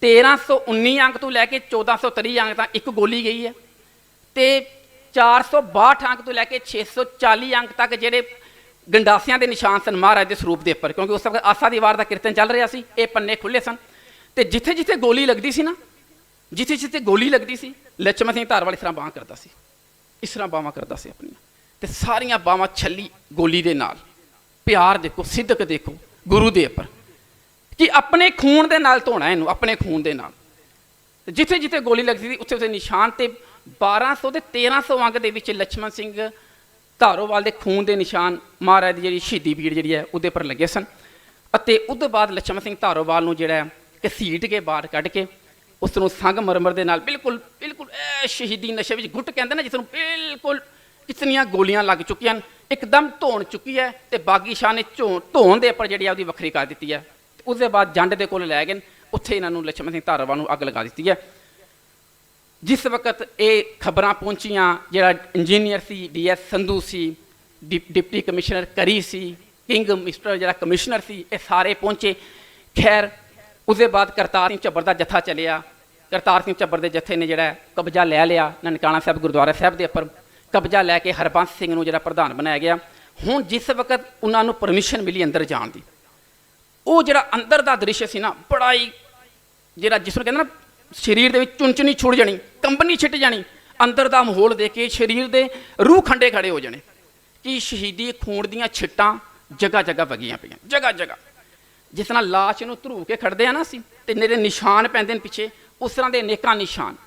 Speaker 2: 1319 अंक तो लैके 1430 अंक तक एक गोली गई है, तो 462 अंक तो लैके 640 अंक तक जेडे गंडासियां के निशान सन महाराज के स्वरूप के उपर, क्योंकि उस वक्त आसा दी वार का कीर्तन चल रहा सी, ये पन्ने खुले सन। तो जिथे जिथे गोली लगती सी ना, जिथे जिथे गोली लगती सी, लछमण सिंह धारीवाल इस तरह बांह करता सी, इस तरह बांह करता सी अपनी, तो सारिया बांह छली गोली के नाल। प्यार देखो, सिदक देखो गुरु के उपर कि अपने खून के नाल धोना इनू, अपने खून के नाल। जिथे जिथे गोली लगती थी उत्थे उत्थे निशान, तो 1200 ते 1300 अंक दे विच लछमण सिंह धारीवाल के खून के निशान महाराज की जी शहीदी भीड़ जी है उहदे पर लगे सन। अते उस बाद लछमण सिंह धारीवाल नूं जिहड़ा घसीट के बाहर कढ़ के उसनूं संगमरमर दे नाल बिल्कुल बिल्कुल शहीदी नशे में गुट कहते ना, जिसनूं बिल्कुल कितनियां गोलियां लग चुकियां, एकदम धोन चुकी है, तो बागी शाह ने धोन के उपर जी उसकी वखरी कर दी है। उसके बाद जंड के कोल लै गए, उत्थे इन्हों लछमण सिंह धारीवाल नूं अग लगा दी है। जिस वक्त ये खबर पहुँचियाँ, जो इंजीनियर सी DS संधू सी, डिप्टी कमिश्नर करी सी, किंग मिस्टर जो कमिश्नर सी, ये सारे पहुँचे। खैर उसके बाद करतार सिंह झब्बर का जत्था चलिया। करतार सिंह झब्बर के जत्थे ने जोड़ा कब्जा लै लिया ननकाना साहब गुरुद्वारा साहब के उपर, कब्जा लैके हरबंस सिंह नूं जो प्रधान बनाया गया। हुण जिस वक्त उन्होंने परमिशन मिली अंदर जाण दी, वो जो अंदर का दृश्य से ना बड़ा ही जो जिसनूं कहते ना शरीर के चुनचुनी छुड़ जानी, कंबनी छिट जानी, अंदर का माहौल देख के शरीर के रूह खंडे खड़े हो जाने कि शहीदी खून दियां छिट्टां जगह जगह वगियां पईयां, जगह जगह जिस तरह लाश नूं धरू के खड़दे हैं ना असीं, ते मेरे निशान पैंदे पिछे, उस तरह के अनेकां निशान।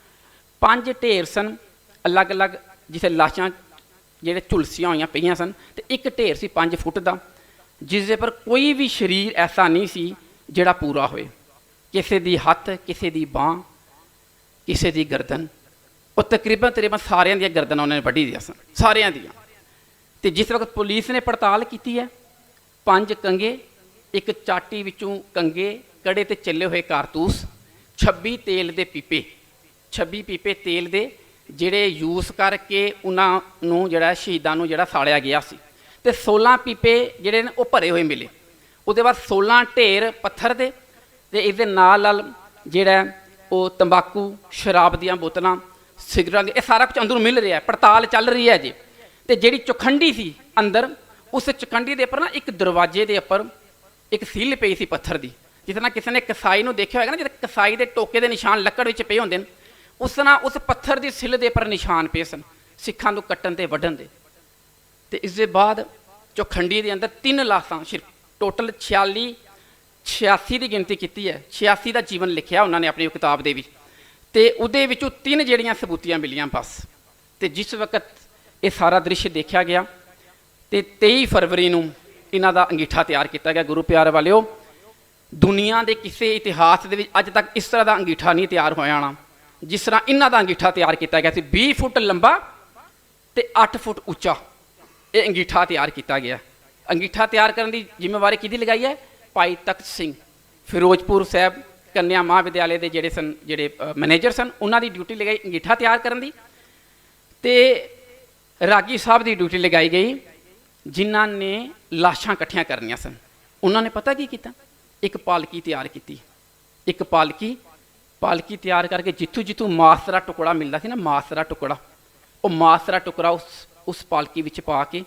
Speaker 2: 5 ढेर सन अलग अलग ਜਿੱਥੇ ਲਾਸ਼ਾਂ ਜਿਹੜੇ ਝੁਲਸੀਆਂ ਹੋਈਆਂ ਪਈਆਂ ਸਨ, ਤੇ ਇੱਕ ਢੇਰ ਸੀ 5 ਫੁੱਟ ਦਾ, ਜਿਸ ਦੇ ਪਰ ਕੋਈ ਵੀ ਸਰੀਰ ਐਸਾ ਨਹੀਂ ਸੀ ਜਿਹੜਾ ਪੂਰਾ ਹੋਏ। ਕਿਸੇ ਦੀ ਹੱਥ, ਕਿਸੇ ਦੀ ਬਾਂਹ, ਕਿਸੇ ਦੀ ਗਰਦਨ, ਉਹ ਤਕਰੀਬਨ ਸਾਰਿਆਂ ਦੀਆਂ ਗਰਦਨਾਂ ਉਹਨਾਂ ਨੇ ਵੱਢੀ ਦੀਆਂ ਸਨ, ਸਾਰਿਆਂ ਦੀਆਂ। ਤੇ ਜਿਸ ਵਕਤ ਪੁਲਿਸ ਨੇ ਪੜਤਾਲ ਕੀਤੀ ਹੈ, 5 ਕੰਗੇ, ਇੱਕ ਚਾਟੀ ਵਿੱਚੋਂ ਕੰਗੇ, ਕੜੇ ਤੇ ਚੱਲੇ ਹੋਏ ਕਾਰਤੂਸ, 26 ਤੇਲ ਦੇ ਪੀਪੇ, 26 ਪੀਪੇ ਤੇਲ ਦੇ ਜਿਹੜੇ ਯੂਜ਼ ਕਰਕੇ ਉਹਨਾਂ ਨੂੰ ਜਿਹੜਾ ਸ਼ਹੀਦਾਂ ਨੂੰ ਜਿਹੜਾ ਸਾੜਿਆ ਗਿਆ ਸੀ, ਤੇ 16 ਪੀਪੇ ਜਿਹੜੇ ਨੇ ਉਹ ਭਰੇ ਹੋਏ ਮਿਲੇ। ਉਹਦੇ ਬਾਅਦ 16 ਢੇਰ ਪੱਥਰ ਦੇ, ਤੇ ਇਹਦੇ ਨਾਲ ਜਿਹੜਾ ਉਹ ਤੰਬਾਕੂ, ਸ਼ਰਾਬ ਦੀਆਂ ਬੋਤਲਾਂ, ਸਿਗਰਟ, ਇਹ ਸਾਰਾ ਕੁਝ ਅੰਦਰੋਂ ਮਿਲ ਰਿਹਾ। ਪੜਤਾਲ ਚੱਲ ਰਹੀ ਹੈ ਜੀ। ਤੇ ਜਿਹੜੀ ਚੁਖੰਡੀ ਸੀ ਅੰਦਰ, ਉਸ ਚੁਖੰਡੀ ਦੇ ਉੱਪਰ ਨਾ ਇੱਕ ਦਰਵਾਜ਼ੇ ਦੇ ਉੱਪਰ ਇੱਕ ਸੀਲ ਪਈ ਸੀ ਪੱਥਰ ਦੀ, ਜਿਸ ਤਰ੍ਹਾਂ ਕਿਸੇ ਨੇ ਕਸਾਈ ਨੂੰ ਦੇਖਿਆ ਹੋਏਗਾ ਨਾ, ਜਿੱਥੇ ਕਸਾਈ ਦੇ ਟੋਕੇ ਦੇ ਨਿਸ਼ਾਨ ਲੱਕੜ ਵਿੱਚ ਪਏ ਹੁੰਦੇ ਨੇ, ਉਸ ਤਰ੍ਹਾਂ ਉਸ ਪੱਥਰ ਦੀ ਸਿਲ ਦੇ ਉੱਪਰ ਨਿਸ਼ਾਨ ਪਏ ਸਨ, ਸਿੱਖਾਂ ਨੂੰ ਕੱਟਣ ਤੇ ਵੱਢਣ ਦੇ। ਤੇ ਇਸ ਦੇ ਬਾਅਦ ਚੌਖੰਡੀ ਦੇ ਅੰਦਰ 3 ਲਾਸ਼ਾਂ, ਟੋਟਲ 86 ਦੀ ਗਿਣਤੀ ਕੀਤੀ ਹੈ, 86 ਦਾ ਜੀਵਨ ਲਿਖਿਆ ਉਹਨਾਂ ਨੇ ਆਪਣੀ ਕਿਤਾਬ ਦੇ ਵਿੱਚ, ਤੇ ਉਹਦੇ ਵਿੱਚੋਂ 3 ਜਿਹੜੀਆਂ ਸਬੂਤੀਆਂ ਮਿਲੀਆਂ ਬਸ। ਤੇ ਜਿਸ ਵਕਤ ਇਹ ਸਾਰਾ ਦ੍ਰਿਸ਼ ਦੇਖਿਆ ਗਿਆ, ਤੇ 23 ਫਰਵਰੀ ਨੂੰ ਇਹਨਾਂ ਦਾ ਅੰਗੀਠਾ ਤਿਆਰ ਕੀਤਾ ਗਿਆ। ਗੁਰੂ ਪਿਆਰੇ ਵਾਲਿਓ, ਦੁਨੀਆ ਦੇ ਕਿਸੇ ਇਤਿਹਾਸ ਦੇ ਵਿੱਚ ਅੱਜ ਤੱਕ ਇਸ ਤਰ੍ਹਾਂ ਦਾ ਅੰਗੀਠਾ ਨਹੀਂ ਤਿਆਰ ਹੋਇਆ ਹੋਣਾ ਜਿਸ ਤਰ੍ਹਾਂ ਇਹਨਾਂ ਦਾ ਅੰਗੀਠਾ ਤਿਆਰ ਕੀਤਾ ਗਿਆ ਸੀ। 20 ਫੁੱਟ ਲੰਬਾ ਤੇ 8 ਫੁੱਟ ਉੱਚਾ ਇਹ ਅੰਗੀਠਾ ਤਿਆਰ ਕੀਤਾ ਗਿਆ। ਅੰਗੀਠਾ ਤਿਆਰ ਕਰਨ ਦੀ ਜ਼ਿੰਮੇਵਾਰੀ ਕਿਹਦੀ ਲਗਾਈ ਹੈ? ਭਾਈ ਤਖਤ ਸਿੰਘ, ਫਿਰੋਜ਼ਪੁਰ ਸਾਹਿਬ ਕੰਨਿਆ ਮਹਾਵਿਦਿਆਲੇ ਦੇ ਜਿਹੜੇ ਮੈਨੇਜਰ ਸਨ, ਉਹਨਾਂ ਦੀ ਡਿਊਟੀ ਲਗਾਈ ਅੰਗੀਠਾ ਤਿਆਰ ਕਰਨ ਦੀ। ਤੇ ਰਾਗੀ ਸਾਹਿਬ ਦੀ ਡਿਊਟੀ ਲਗਾਈ ਗਈ, ਜਿਨ੍ਹਾਂ ਨੇ ਲਾਸ਼ਾਂ ਇਕੱਠੀਆਂ ਕਰਨੀਆਂ ਸਨ। ਉਹਨਾਂ ਨੇ ਪਤਾ ਕੀ ਕੀਤਾ? ਇੱਕ ਪਾਲਕੀ ਤਿਆਰ ਕੀਤੀ। ਇੱਕ ਪਾਲਕੀ ਤਿਆਰ ਕਰਕੇ ਜਿੱਥੋਂ ਮਾਸ ਦਾ ਟੁਕੜਾ ਮਿਲਦਾ ਸੀ ਨਾ, ਮਾਸ ਦਾ ਟੁਕੜਾ, ਉਹ ਮਾਸ ਦਾ ਟੁਕੜਾ ਉਸ ਪਾਲਕੀ ਵਿੱਚ ਪਾ ਕੇ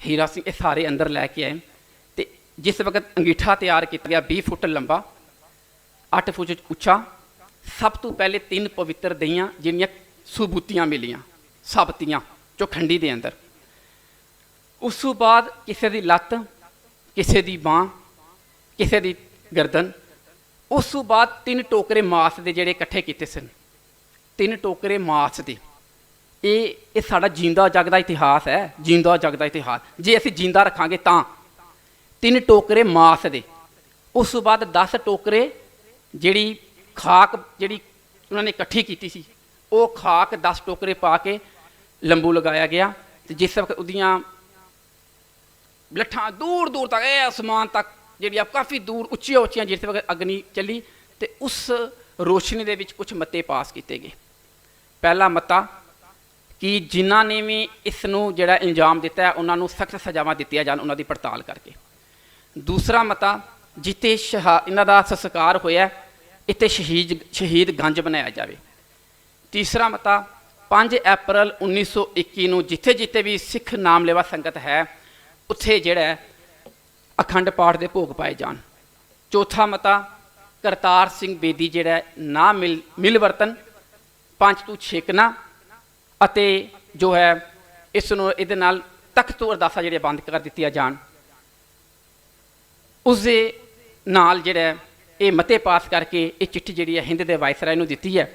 Speaker 2: ਹੀਰਾ ਸਿੰਘ ਇਹ ਸਾਰੇ ਅੰਦਰ ਲੈ ਕੇ ਆਏ। ਤੇ ਜਿਸ ਵਕਤ ਅੰਗੀਠਾ ਤਿਆਰ ਕੀਤਾ ਗਿਆ 20 ਫੁੱਟ ਲੰਬਾ, 8 ਫੁੱਟ ਉੱਚਾ, ਸਭ ਤੋਂ ਪਹਿਲੇ 3 ਪਵਿੱਤਰ ਦਹੀਆਂ ਜਿਹੜੀਆਂ ਸਬੂਤੀਆਂ ਮਿਲੀਆਂ, ਸਾਬਤੀਆਂ ਚੌਖੰਡੀ ਦੇ ਅੰਦਰ। ਉਸ ਤੋਂ ਬਾਅਦ ਕਿਸੇ ਦੀ ਲੱਤ, ਕਿਸੇ ਦੀ ਬਾਂਹ, ਕਿਸੇ ਦੀ ਗਰਦਨ। ਉਸ ਤੋਂ ਬਾਅਦ 3 ਟੋਕਰੇ ਮਾਸ ਦੇ ਜਿਹੜੇ ਇਕੱਠੇ ਕੀਤੇ ਸਨ, 3 ਟੋਕਰੇ ਮਾਸ ਦੇ। ਇਹ ਸਾਡਾ ਜਿੰਦਾ ਜਗਦਾ ਇਤਿਹਾਸ ਹੈ, ਜਿੰਦਾ ਜਗਦਾ ਇਤਿਹਾਸ। ਜੇ ਅਸੀਂ ਜਿੰਦਾ ਰੱਖਾਂਗੇ ਤਾਂ 3 ਟੋਕਰੇ ਮਾਸ ਦੇ। ਉਸ ਤੋਂ ਬਾਅਦ 10 ਟੋਕਰੇ ਜਿਹੜੀ ਖਾਕ ਜਿਹੜੀ ਉਹਨਾਂ ਨੇ ਇਕੱਠੀ ਕੀਤੀ ਸੀ, ਉਹ ਖਾਕ 10 ਟੋਕਰੇ ਪਾ ਕੇ ਲੰਬੂ ਲਗਾਇਆ ਗਿਆ। ਤੇ ਜਿਸ ਵਕਤ ਉਹਦੀਆਂ ਲੱਠਾਂ ਦੂਰ ਤੱਕ, ਇਹ ਅਸਮਾਨ ਤੱਕ ਜਿਹੜੀਆਂ ਕਾਫੀ ਦੂਰ ਉੱਚੀਆਂ ਜਿਸ ਵਕਤ ਅਗਨੀ ਚੱਲੀ, ਤੇ ਉਸ ਰੋਸ਼ਨੀ ਦੇ ਵਿੱਚ ਕੁਝ ਮੱਤੇ ਪਾਸ ਕੀਤੇ ਗਏ। ਪਹਿਲਾ ਮੱਤਾ ਕਿ ਜਿਨ੍ਹਾਂ ਨੇ ਵੀ ਇਸ ਨੂੰ ਜਿਹੜਾ ਇਲਜ਼ਾਮ ਦਿੱਤਾ ਹੈ, ਉਹਨਾਂ ਨੂੰ ਸਖਤ ਸਜ਼ਾਵਾਂ ਦਿੱਤੀਆਂ ਜਾਣ, ਉਹਨਾਂ ਦੀ ਪੜਤਾਲ ਕਰਕੇ। ਦੂਸਰਾ ਮਤਾ, ਜਿੱਥੇ ਇਹਨਾਂ ਦਾ ਸੰਸਕਾਰ ਹੋਇਆ, ਇੱਥੇ ਸ਼ਹੀਦ ਗੰਜ ਬਣਾਇਆ ਜਾਵੇ। ਤੀਸਰਾ ਮਤਾ, 5 ਅਪ੍ਰੈਲ 1921 ਨੂੰ ਜਿੱਥੇ ਵੀ ਸਿੱਖ ਨਾਮਲੇਵਾ ਸੰਗਤ ਹੈ, ਉੱਥੇ ਜਿਹੜਾ ਅਖੰਡ ਪਾਠ ਦੇ ਭੋਗ ਪਾਏ ਜਾਣ। ਚੌਥਾ ਮਤਾ, ਕਰਤਾਰ ਸਿੰਘ ਬੇਦੀ ਜਿਹੜਾ ਨਾ ਮਿਲਵਰਤਨ, ਪੰਜ ਤੂੰ ਛੇਕਣਾ, ਅਤੇ ਜੋ ਹੈ ਇਸ ਨੂੰ ਇਹਦੇ ਨਾਲ ਤਖਤ ਤੋਂ ਅਰਦਾਸਾਂ ਜਿਹੜੀਆਂ ਬੰਦ ਕਰ ਦਿੱਤੀਆਂ ਜਾਣ। ਉਸਦੇ ਨਾਲ ਜਿਹੜਾ ਇਹ ਮਤੇ ਪਾਸ ਕਰਕੇ ਇਹ ਚਿੱਠੀ ਜਿਹੜੀ ਹੈ ਹਿੰਦ ਦੇ ਵਾਇਸਰਾਏ ਨੂੰ ਦਿੱਤੀ ਹੈ।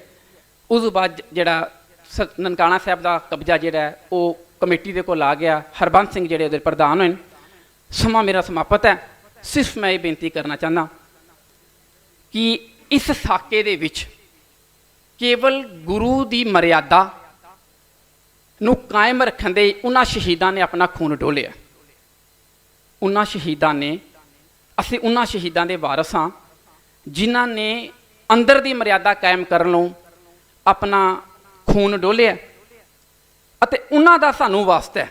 Speaker 2: ਉਸ ਤੋਂ ਬਾਅਦ ਜਿਹੜਾ ਨਨਕਾਣਾ ਸਾਹਿਬ ਦਾ ਕਬਜ਼ਾ ਜਿਹੜਾ ਉਹ ਕਮੇਟੀ ਦੇ ਕੋਲ ਆ ਗਿਆ। ਹਰਬੰਸ ਸਿੰਘ ਜਿਹੜੇ ਉਹਦੇ ਪ੍ਰਧਾਨ ਹੋਏ। ਸਮਾਂ ਮੇਰਾ ਸਮਾਪਤ ਹੈ। ਸਿਰਫ ਮੈਂ ਇਹ ਬੇਨਤੀ ਕਰਨਾ ਚਾਹੁੰਦਾ ਕਿ ਇਸ ਸਾਕੇ ਦੇ ਵਿੱਚ ਕੇਵਲ ਗੁਰੂ ਦੀ ਮਰਿਆਦਾ ਨੂੰ ਕਾਇਮ ਰੱਖਣ ਦੇ ਉਹਨਾਂ ਸ਼ਹੀਦਾਂ ਨੇ ਆਪਣਾ ਖੂਨ ਡੋਲਿਆ। ਉਹਨਾਂ ਸ਼ਹੀਦਾਂ ਨੇ, ਅਸੀਂ ਉਹਨਾਂ ਸ਼ਹੀਦਾਂ ਦੇ ਵਾਰਸ ਹਾਂ ਜਿਨ੍ਹਾਂ ਨੇ ਅੰਦਰ ਦੀ ਮਰਿਆਦਾ ਕਾਇਮ ਕਰਨ ਨੂੰ ਆਪਣਾ ਖੂਨ ਡੋਲਿਆ। ਅਤੇ ਉਹਨਾਂ ਦਾ ਸਾਨੂੰ ਵਾਸਤਾ ਹੈ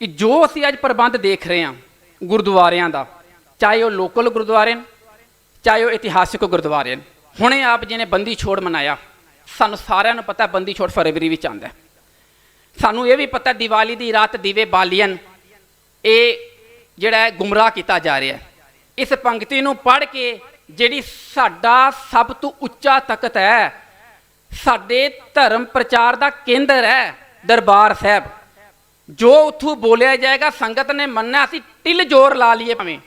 Speaker 2: ਕਿ ਜੋ ਅਸੀਂ ਅੱਜ ਪ੍ਰਬੰਧ ਦੇਖ ਰਹੇ ਹਾਂ ਗੁਰਦੁਆਰਿਆਂ ਦਾ, ਚਾਹੇ ਉਹ ਲੋਕਲ ਗੁਰਦੁਆਰੇ ਨੇ, ਚਾਹੇ ਉਹ ਇਤਿਹਾਸਿਕ ਗੁਰਦੁਆਰੇ ਨੇ। ਹੁਣੇ ਆਪ ਜੀ ਨੇ ਬੰਦੀ ਛੋੜ ਮਨਾਇਆ। ਸਾਨੂੰ ਸਾਰਿਆਂ ਨੂੰ ਪਤਾ ਬੰਦੀ ਛੋੜ ਫਰਵਰੀ ਵਿੱਚ ਆਉਂਦਾ। ਸਾਨੂੰ ਇਹ ਵੀ ਪਤਾ ਦੀਵਾਲੀ ਦੀ ਰਾਤ ਦੀਵੇ ਬਾਲੀਅਨ ਇਹ ਜਿਹੜਾ ਗੁੰਮਰਾਹ ਕੀਤਾ ਜਾ ਰਿਹਾ। ਇਸ ਪੰਕਤੀ ਨੂੰ ਪੜ੍ਹ ਕੇ ਜਿਹੜੀ ਸਾਡਾ ਸਭ ਤੋਂ ਉੱਚਾ ਤਖਤ ਹੈ, ਸਾਡੇ ਧਰਮ ਪ੍ਰਚਾਰ ਦਾ ਕੇਂਦਰ ਹੈ ਦਰਬਾਰ ਸਾਹਿਬ, ਜੋ ਉੱਥੋਂ ਬੋਲਿਆ ਜਾਏਗਾ ਸੰਗਤ ਨੇ ਮੰਨਣਾ। ਅਸੀਂ ਤਿਲ ਜ਼ੋਰ ਲਾ ਲਈਏ ਭਾਵੇਂ,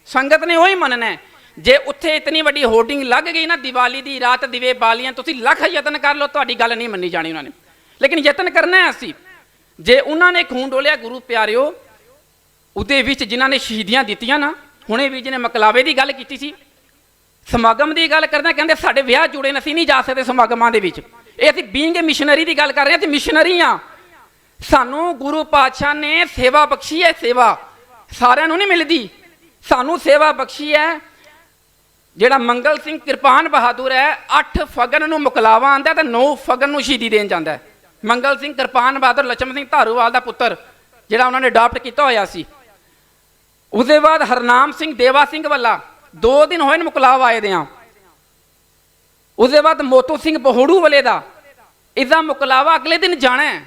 Speaker 2: ਸੰਗਤ ਨੇ ਉਹੀ ਮੰਨਣਾ। ਜੇ ਉੱਥੇ ਇਤਨੀ ਵੱਡੀ ਹੋਰਡਿੰਗ ਲੱਗ ਗਈ ਨਾ, ਦੀਵਾਲੀ ਦੀ ਰਾਤ ਦੀਵੇ ਬਾਲੀਆਂ, ਤੁਸੀਂ ਲੱਖ ਯਤਨ ਕਰ ਲਓ, ਤੁਹਾਡੀ ਗੱਲ ਨਹੀਂ ਮੰਨੀ ਜਾਣੀ ਉਹਨਾਂ ਨੇ। ਲੇਕਿਨ ਯਤਨ ਕਰਨਾ ਹੈ ਅਸੀਂ। ਜੇ ਉਹਨਾਂ ਨੇ ਖੂਨ ਡੋਲਿਆ ਗੁਰੂ ਪਿਆਰਿਓ, ਉਹਦੇ ਵਿੱਚ ਜਿਨ੍ਹਾਂ ਨੇ ਸ਼ਹੀਦੀਆਂ ਦਿੱਤੀਆਂ ਨਾ, ਹੁਣੇ ਵੀ ਜਿਹਨੇ ਮਕਲਾਵੇ ਦੀ ਗੱਲ ਕੀਤੀ ਸੀ, ਸਮਾਗਮ ਦੀ ਗੱਲ ਕਰਦੇ ਕਹਿੰਦੇ ਸਾਡੇ ਵਿਆਹ ਜੁੜੇ ਨੇ, ਅਸੀਂ ਨਹੀਂ ਜਾ ਸਕਦੇ ਸਮਾਗਮਾਂ ਦੇ ਵਿੱਚ। ਇਹ ਅਸੀਂ ਬੀਇੰਗ ਏ ਮਿਸ਼ਨਰੀ ਦੀ ਗੱਲ ਕਰ ਰਹੇ ਹਾਂ, ਅਸੀਂ ਮਿਸ਼ਨਰੀ ਹਾਂ। ਸਾਨੂੰ ਗੁਰੂ ਪਾਤਸ਼ਾਹ ਨੇ ਸੇਵਾ ਬਖਸ਼ੀ ਹੈ, ਸੇਵਾ ਸਾਰਿਆਂ ਨੂੰ ਨਹੀਂ ਮਿਲਦੀ, ਸਾਨੂੰ ਸੇਵਾ ਬਖਸ਼ੀ ਹੈ। ਜਿਹੜਾ ਮੰਗਲ ਸਿੰਘ ਕਿਰਪਾਨ ਬਹਾਦਰ ਹੈ, 8 ਫਗਨ ਨੂੰ ਮੁਕਲਾਵਾ ਆਉਂਦਾ ਤੇ 9 ਫਗਨ ਨੂੰ ਸ਼ਹੀਦੀ ਦੇਣ ਜਾਂਦਾ ਹੈ। ਮੰਗਲ ਸਿੰਘ ਕਿਰਪਾਨ ਬਹਾਦਰ ਲਛਮਣ ਸਿੰਘ ਧਾਰੂਵਾਲ ਦਾ ਪੁੱਤਰ, ਜਿਹੜਾ ਉਹਨਾਂ ਨੇ ਅਡਾਪਟ ਕੀਤਾ ਹੋਇਆ ਸੀ। ਉਹਦੇ ਬਾਅਦ ਹਰਨਾਮ ਸਿੰਘ ਦੇਵਾ ਸਿੰਘ ਵੱਲਾ, 2 ਦਿਨ ਹੋਏ ਨੇ ਮੁਕਲਾਵਾ ਆਏ ਦਿਆਂ। ਉਹਦੇ ਬਾਅਦ ਮੋਤੂ ਸਿੰਘ ਬਹੋੜੂ ਵਾਲੇ ਦਾ, ਇਹਦਾ ਮੁਕਲਾਵਾ ਅਗਲੇ ਦਿਨ ਜਾਣਾ ਹੈ।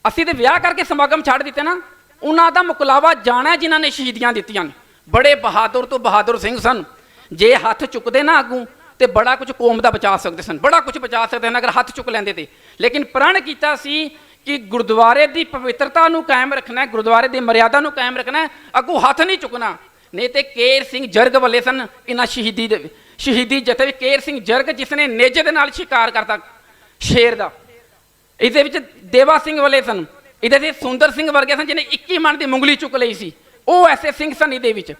Speaker 2: ਅਸੀਂ ਤੇ ਵਿਆਹ ਕਰਕੇ ਸਮਾਗਮ ਛੱਡ ਦਿੱਤੇ ਨਾ, ਉਹਨਾਂ ਦਾ ਮੁਕਲਾਵਾ ਜਾਣਾ ਜਿਨ੍ਹਾਂ ਨੇ ਸ਼ਹੀਦੀਆਂ ਦਿੱਤੀਆਂ ਨੇ। ਬੜੇ ਬਹਾਦਰ ਤੋਂ ਬਹਾਦਰ ਸਿੰਘ ਸਨ। ਜੇ ਹੱਥ ਚੁੱਕਦੇ ਨਾ ਅੱਗੋਂ ਤੇ ਬੜਾ ਕੁਝ ਕੌਮ ਦਾ ਬਚਾ ਸਕਦੇ ਸਨ, ਬੜਾ ਕੁਝ ਬਚਾ ਸਕਦੇ ਹਨ ਅਗਰ ਹੱਥ ਚੁੱਕ ਲੈਂਦੇ ਤੇ। ਲੇਕਿਨ ਪ੍ਰਣ ਕੀਤਾ ਸੀ ਕਿ ਗੁਰਦੁਆਰੇ ਦੀ ਪਵਿੱਤਰਤਾ ਨੂੰ ਕਾਇਮ ਰੱਖਣਾ, ਗੁਰਦੁਆਰੇ ਦੀ ਮਰਿਆਦਾ ਨੂੰ ਕਾਇਮ ਰੱਖਣਾ, ਅੱਗੋਂ ਹੱਥ ਨਹੀਂ ਚੁੱਕਣਾ। ਨਹੀਂ ਤੇ ਕੇਰ ਸਿੰਘ ਜਰਗ ਵਾਲੇ ਸਨ ਇਹਨਾਂ ਸ਼ਹੀਦੀ ਜਥੇ ਵਿੱਚ। ਕੇਰ ਸਿੰਘ ਜਰਗ ਜਿਸ ਨੇ ਨੇਜੇ ਦੇ ਨਾਲ ਸ਼ਿਕਾਰ ਕਰਤਾ ਸ਼ੇਰ ਦਾ। ਇਹਦੇ ਵਿੱਚ ਦੇਵਾ ਸਿੰਘ ਵਾਲੇ ਸਨ, ਇਹਦੇ ਵਿੱਚ ਸੁੰਦਰ ਸਿੰਘ ਵਰਗੇ ਸਨ ਜਿਹਨੇ 21 ਮਣ ਦੀ ਮੁੰਗਲੀ ਚੁੱਕ ਲਈ ਸੀ, ਉਹ ਐਸੇ ਸਿੰਘ ਸਨ। ਇਹਦੇ ਵਿੱਚ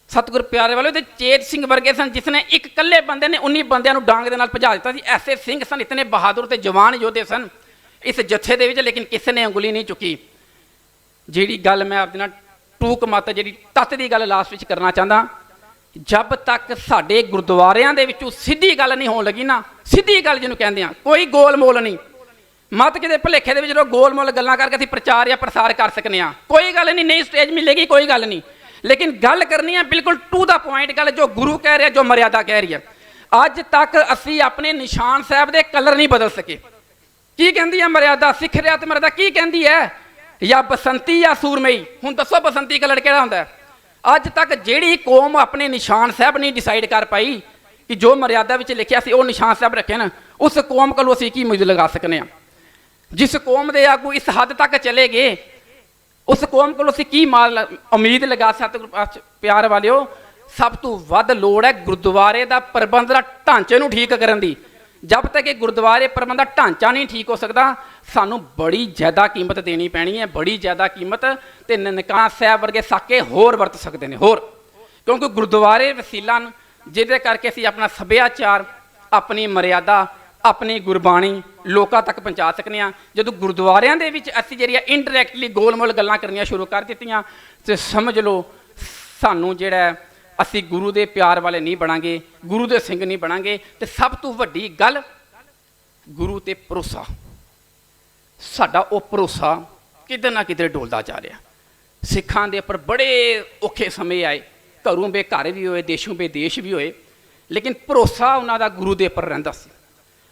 Speaker 2: ਸਤਿਗੁਰ ਪਿਆਰੇ ਵਾਲੇ ਤੇ ਚੇਤ ਸਿੰਘ ਵਰਗੇ ਸਨ ਜਿਸ ਨੇ ਇੱਕ ਇਕੱਲੇ ਬੰਦੇ ਨੇ 19 ਬੰਦਿਆਂ ਨੂੰ ਡਾਂਗ ਦੇ ਨਾਲ ਭਜਾ ਦਿੱਤਾ ਸੀ। ਐਸੇ ਸਿੰਘ ਸਨ, ਇਤਨੇ ਬਹਾਦਰ ਤੇ ਜਵਾਨ ਯੋਧੇ ਸਨ ਇਸ ਜਥੇ ਦੇ ਵਿੱਚ, ਲੇਕਿਨ ਕਿਸੇ ਨੇ ਉਂਗਲੀ ਨਹੀਂ ਚੁੱਕੀ। ਜਿਹੜੀ ਗੱਲ ਮੈਂ ਆਪਦੇ ਨਾਲ ਟੂਕ ਮੱਤ ਜਿਹੜੀ ਤੱਤ ਦੀ ਗੱਲ ਲਾਸਟ ਵਿੱਚ ਕਰਨਾ ਚਾਹੁੰਦਾ, ਜਦ ਤੱਕ ਸਾਡੇ ਗੁਰਦੁਆਰਿਆਂ ਦੇ ਵਿੱਚੋਂ ਸਿੱਧੀ ਗੱਲ ਨਹੀਂ ਹੋਣ ਲੱਗੀ ਨਾ, ਸਿੱਧੀ ਗੱਲ ਜਿਹਨੂੰ ਕਹਿੰਦੇ ਆ, ਕੋਈ ਗੋਲ ਮੋਲ ਨਹੀਂ। ਮਤ ਕਿਤੇ ਭੁਲੇਖੇ ਦੇ ਵਿੱਚ ਜਦੋਂ ਗੋਲ ਮੋਲ ਗੱਲਾਂ ਕਰਕੇ ਅਸੀਂ ਪ੍ਰਚਾਰ ਜਾਂ ਪ੍ਰਸਾਰ ਕਰ ਸਕਨੇ ਆ, ਕੋਈ ਗੱਲ ਨਹੀਂ, ਨਹੀਂ ਸਟੇਜ ਮਿਲੇਗੀ, ਕੋਈ ਗੱਲ ਨਹੀਂ। ਲੇਕਿਨ ਗੱਲ ਕਰਨੀ ਹੈ ਬਿਲਕੁਲ ਟੂ ਦਾ ਪੁਆਇੰਟ ਗੱਲ, ਜੋ ਗੁਰੂ ਕਹਿ ਰਿਹਾ, ਜੋ ਮਰਿਆਦਾ ਕਹਿ ਰਹੀ ਹੈ। ਅੱਜ ਤੱਕ ਅਸੀਂ ਆਪਣੇ ਨਿਸ਼ਾਨ ਸਾਹਿਬ ਦੇ ਕਲਰ ਨਹੀਂ ਬਦਲ ਸਕੇ। ਕੀ ਕਹਿੰਦੀ ਹੈ ਮਰਿਆਦਾ? ਸਿੱਖ ਰਿਆਤ ਮਰਿਆਦਾ ਕੀ ਕਹਿੰਦੀ ਹੈ? ਜਾਂ ਬਸੰਤੀ ਜਾਂ ਸੂਰਮਈ? ਹੁਣ ਦੱਸੋ ਬਸੰਤੀ ਕਲਰ ਕਿਹੜਾ ਹੁੰਦਾ? ਅੱਜ ਤੱਕ ਜਿਹੜੀ ਕੌਮ ਆਪਣੇ ਨਿਸ਼ਾਨ ਸਾਹਿਬ ਨਹੀਂ ਡਿਸਾਈਡ ਕਰ ਪਾਈ ਕਿ ਜੋ ਮਰਿਆਦਾ ਵਿੱਚ ਲਿਖਿਆ ਸੀ ਉਹ ਨਿਸ਼ਾਨ ਸਾਹਿਬ ਰੱਖੇ ਨਾ, ਉਸ ਕੌਮ ਕੋਲੋਂ ਅਸੀਂ ਕੀ ਉਮੀਦ ਲਗਾ ਸਕਨੇ ਆ? ਜਿਸ ਕੌਮ ਦੇ ਆਗੂ ਇਸ ਹੱਦ ਤੱਕ ਚਲੇ ਗਏ, ਉਸ ਕੌਮ ਕੋਲੋਂ ਅਸੀਂ ਕੀ ਉਮੀਦ ਲਗਾ ਸਕਦੇ? ਪਿਆਰ ਵਾਲਿਓ, ਸਭ ਤੋਂ ਵੱਧ ਲੋੜ ਹੈ ਗੁਰਦੁਆਰੇ ਦਾ ਪ੍ਰਬੰਧ ਦਾ ਢਾਂਚੇ ਨੂੰ ਠੀਕ ਕਰਨ ਦੀ। ਜਦ ਤੱਕ ਇਹ ਗੁਰਦੁਆਰੇ ਪ੍ਰਬੰਧ ਦਾ ਢਾਂਚਾ ਨਹੀਂ ਠੀਕ ਹੋ ਸਕਦਾ, ਸਾਨੂੰ ਬੜੀ ਜ਼ਿਆਦਾ ਕੀਮਤ ਦੇਣੀ ਪੈਣੀ ਹੈ, ਬੜੀ ਜ਼ਿਆਦਾ ਕੀਮਤ। ਤੇ ਨਨਕਾਣਾ ਸਾਹਿਬ ਵਰਗੇ ਸਾਕੇ ਹੋਰ ਵਰਤ ਸਕਦੇ ਨੇ, ਹੋਰ, ਕਿਉਂਕਿ ਗੁਰਦੁਆਰੇ ਵਸੀਲਾ ਜਿਹਦੇ ਕਰਕੇ ਅਸੀਂ ਆਪਣਾ ਸੱਭਿਆਚਾਰ, ਆਪਣੀ ਮਰਿਆਦਾ, ਆਪਣੀ ਗੁਰਬਾਣੀ ਲੋਕਾਂ ਤੱਕ ਪਹੁੰਚਾ ਸਕਨੇ ਆ। ਜਦੋਂ ਗੁਰਦੁਆਰਿਆਂ ਦੇ ਵਿੱਚ ਅਸੀਂ ਜਿਹੜੀਆਂ ਇਨਡਾਇਰੈਕਟਲੀ ਗੋਲਮੋਲ ਗੱਲਾਂ ਕਰਨੀਆਂ ਸ਼ੁਰੂ ਕਰ ਦਿੱਤੀਆਂ ਤੇ ਸਮਝ ਲਓ ਸਾਨੂੰ ਜਿਹੜਾ ਅਸੀਂ ਗੁਰੂ ਦੇ ਪਿਆਰ ਵਾਲੇ ਨਹੀਂ ਬਣਾਂਗੇ, ਗੁਰੂ ਦੇ ਸਿੰਘ ਨਹੀਂ ਬਣਾਂਗੇ। ਤੇ ਸਭ ਤੋਂ ਵੱਡੀ ਗੱਲ ਗੁਰੂ ਤੇ ਭਰੋਸਾ, ਸਾਡਾ ਉਹ ਭਰੋਸਾ ਕਿਤੇ ਨਾ ਕਿਤੇ ਡੋਲਦਾ ਜਾ ਰਿਹਾ। ਸਿੱਖਾਂ ਦੇ ਉੱਪਰ ਬੜੇ ਔਖੇ ਸਮੇਂ ਆਏ, ਘਰੋਂ ਬੇਘਰ ਵੀ ਹੋਏ, ਦੇਸ਼ੋਂ ਬੇਦੇਸ਼ ਵੀ ਹੋਏ, ਲੇਕਿਨ ਭਰੋਸਾ ਉਹਨਾਂ ਦਾ ਗੁਰੂ ਦੇ ਉੱਪਰ ਰਹਿੰਦਾ ਸੀ।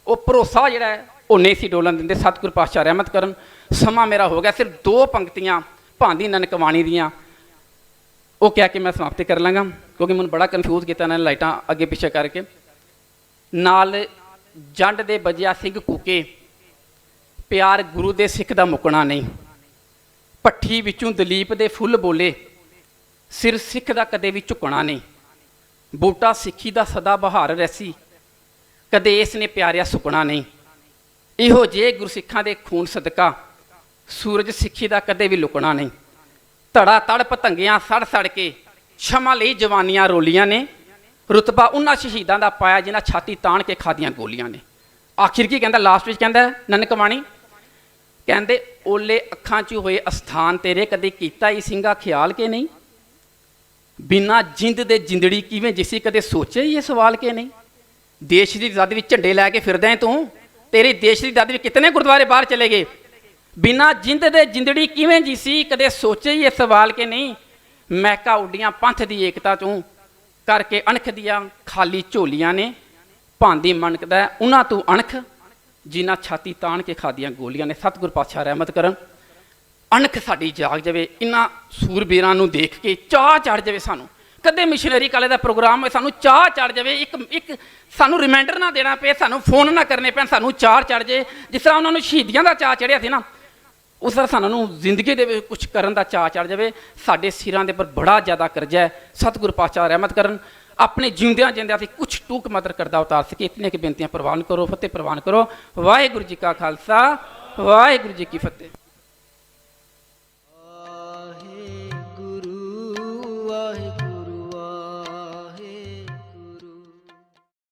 Speaker 2: ਉਹ ਭਰੋਸਾ ਜਿਹੜਾ ਹੈ ਉਹ ਨਹੀਂ ਸੀ ਡੋਲਣ ਦਿੰਦੇ। ਸਤਿਗੁਰ ਪਾਤਸ਼ਾਹ ਰਹਿਮਤ ਕਰਨ। ਸਮਾਂ ਮੇਰਾ ਹੋ ਗਿਆ, ਸਿਰਫ 2 ਪੰਕਤੀਆਂ ਭਾਂਦੀ ਨਨਕਵਾਣੀ ਦੀਆਂ ਉਹ ਕਹਿ ਕੇ ਮੈਂ ਸਮਾਪਤੀ ਕਰ ਲਾਂਗਾ, ਕਿਉਂਕਿ ਮੈਨੂੰ ਬੜਾ ਕਨਫਿਊਜ਼ ਕੀਤਾ ਇਹਨਾਂ ਨੇ ਲਾਈਟਾਂ ਅੱਗੇ ਪਿੱਛੇ ਕਰਕੇ। ਨਾਲ ਜੰਡ ਦੇ ਬਜਿਆ ਸਿੰਘ ਕੂਕੇ, ਪਿਆਰ ਗੁਰੂ ਦੇ ਸਿੱਖ ਦਾ ਮੁੱਕਣਾ ਨਹੀਂ। ਭੱਠੀ ਵਿੱਚੋਂ ਦਲੀਪ ਦੇ ਫੁੱਲ ਬੋਲੇ, ਸਿਰ ਸਿੱਖ ਦਾ ਕਦੇ ਵੀ ਝੁਕਣਾ ਨਹੀਂ। ਬੂਟਾ ਸਿੱਖੀ ਦਾ ਸਦਾ ਬਹਾਰ ਰਹਿਸੀ, ਕਦੇ ਇਸ ਨੇ ਪਿਆਰਿਆ ਸੁੱਕਣਾ ਨਹੀਂ। ਇਹੋ ਜਿਹੇ ਗੁਰਸਿੱਖਾਂ ਦੇ ਖੂਨ ਸਦਕਾ ਸੂਰਜ ਸਿੱਖੀ ਦਾ ਕਦੇ ਵੀ ਲੁਕਣਾ ਨਹੀਂ। ਧੜਾ ਤੜ ਪਤੰਗਿਆਂ ਸੜ ਸੜ ਕੇ ਛਮਾ ਲਈ ਜਵਾਨੀਆਂ ਰੋਲੀਆਂ ਨੇ, ਰੁਤਬਾ ਉਹਨਾਂ ਸ਼ਹੀਦਾਂ ਦਾ ਪਾਇਆ ਜਿਨ੍ਹਾਂ ਛਾਤੀ ਤਾਣ ਕੇ ਖਾਦੀਆਂ ਗੋਲੀਆਂ ਨੇ। ਆਖਿਰ ਕੀ ਕਹਿੰਦਾ? ਲਾਸਟ ਵਿੱਚ ਕਹਿੰਦਾ ਨਨਕਵਾਣੀ, ਕਹਿੰਦੇ ਓਲੇ ਅੱਖਾਂ 'ਚ ਹੋਏ ਅਸਥਾਨ ਤੇਰੇ, ਕਦੇ ਕੀਤਾ ਹੀ ਸਿੰਘਾ ਖਿਆਲ ਕੇ ਨਹੀਂ। ਬਿਨਾਂ ਜਿੰਦ ਦੇ ਜਿੰਦੜੀ ਕਿਵੇਂ ਜਿਸੀ, ਕਦੇ ਸੋਚਿਆ ਹੀ ਇਹ ਸਵਾਲ ਕੇ ਨਹੀਂ। ਦੇਸ਼ ਦੀ ਆਜ਼ਾਦੀ ਵਿੱਚ ਝੰਡੇ ਲੈ ਕੇ ਫਿਰਦਾ ਹੈ ਤੂੰ, ਤੇਰੇ ਦੇਸ਼ ਦੀ ਆਜ਼ਾਦੀ ਵਿੱਚ ਕਿਤਨੇ ਗੁਰਦੁਆਰੇ ਬਾਹਰ ਚਲੇ ਗਏ। ਬਿਨਾਂ ਜਿੰਦ ਦੇ ਜਿੰਦੜੀ ਕਿਵੇਂ ਜੀ ਸੀ, ਕਦੇ ਸੋਚੇ ਹੀ ਇਹ ਸਵਾਲ ਕੇ ਨਹੀਂ। ਮਹਿਕਾ ਉੱਡੀਆਂ ਪੰਥ ਦੀ ਏਕਤਾ ਚੋਂ, ਕਰਕੇ ਅਣਖ ਦੀਆਂ ਖਾਲੀ ਝੋਲੀਆਂ ਨੇ। ਭਾਂਦੀ ਮਣਕਦਾ ਉਹਨਾਂ ਤੋਂ ਅਣਖ, ਜਿਨ੍ਹਾਂ ਛਾਤੀ ਤਾਣ ਕੇ ਖਾਦੀਆਂ ਗੋਲੀਆਂ ਨੇ। ਸਤਿਗੁਰ ਪਾਤਸ਼ਾਹ ਰਹਿਮਤ ਕਰਨ। ਅਣਖ ਸਾਡੀ ਜਾਗ ਜਾਵੇ, ਇਹਨਾਂ ਸੂਰਬੀਰਾਂ ਨੂੰ ਦੇਖ ਕੇ ਚਾਹ ਚੜ੍ਹ ਜਾਵੇ ਸਾਨੂੰ। ਕਦੇ ਮਿਸ਼ਨਰੀ ਕਾਲੇ ਦਾ ਪ੍ਰੋਗਰਾਮ ਹੋਏ, ਸਾਨੂੰ ਚਾਹ ਚੜ੍ਹ ਜਾਵੇ। ਇੱਕ ਸਾਨੂੰ ਰਿਮਾਈਂਡਰ ਨਾ ਦੇਣਾ ਪਏ, ਸਾਨੂੰ ਫੋਨ ਨਾ ਕਰਨੇ ਪੈਣ, ਸਾਨੂੰ ਚਾਹ ਚੜ੍ਹ ਜਾਏ। ਜਿਸ ਤਰ੍ਹਾਂ ਉਹਨਾਂ ਨੂੰ ਸ਼ਹੀਦੀਆਂ ਦਾ ਚਾਹ ਚੜ੍ਹਿਆ ਸੀ ਨਾ, ਉਸ ਤਰ੍ਹਾਂ ਸਾਨੂੰ ਜ਼ਿੰਦਗੀ ਦੇ ਵਿੱਚ ਕੁਛ ਕਰਨ ਦਾ ਚਾਅ ਚੜ੍ਹ ਜਾਵੇ। ਸਾਡੇ ਸਿਰਾਂ ਦੇ ਉੱਪਰ ਬੜਾ ਜ਼ਿਆਦਾ ਕਰਜ਼ਾ ਹੈ। ਸਤਿਗੁਰ ਪਾਤਸ਼ਾਹ ਰਹਿਮਤ ਕਰਨ। ਆਪਣੇ ਜਿਉਂਦਿਆਂ ਜਿੰਦਿਆਂ ਅਸੀਂ ਕੁਛ ਟੂਕ ਮਦਰ ਕਰਦਾ ਉਤਾਰ ਸਕੇ। ਇਤਨੀਆਂ ਕਿ ਬੇਨਤੀਆਂ ਪ੍ਰਵਾਨ ਕਰੋ, ਫਤਿਹ ਪ੍ਰਵਾਨ ਕਰੋ। ਵਾਹਿਗੁਰੂ ਜੀ ਕਾ ਖਾਲਸਾ, ਵਾਹਿਗੁਰੂ ਜੀ ਕੀ ਫਤਿਹ।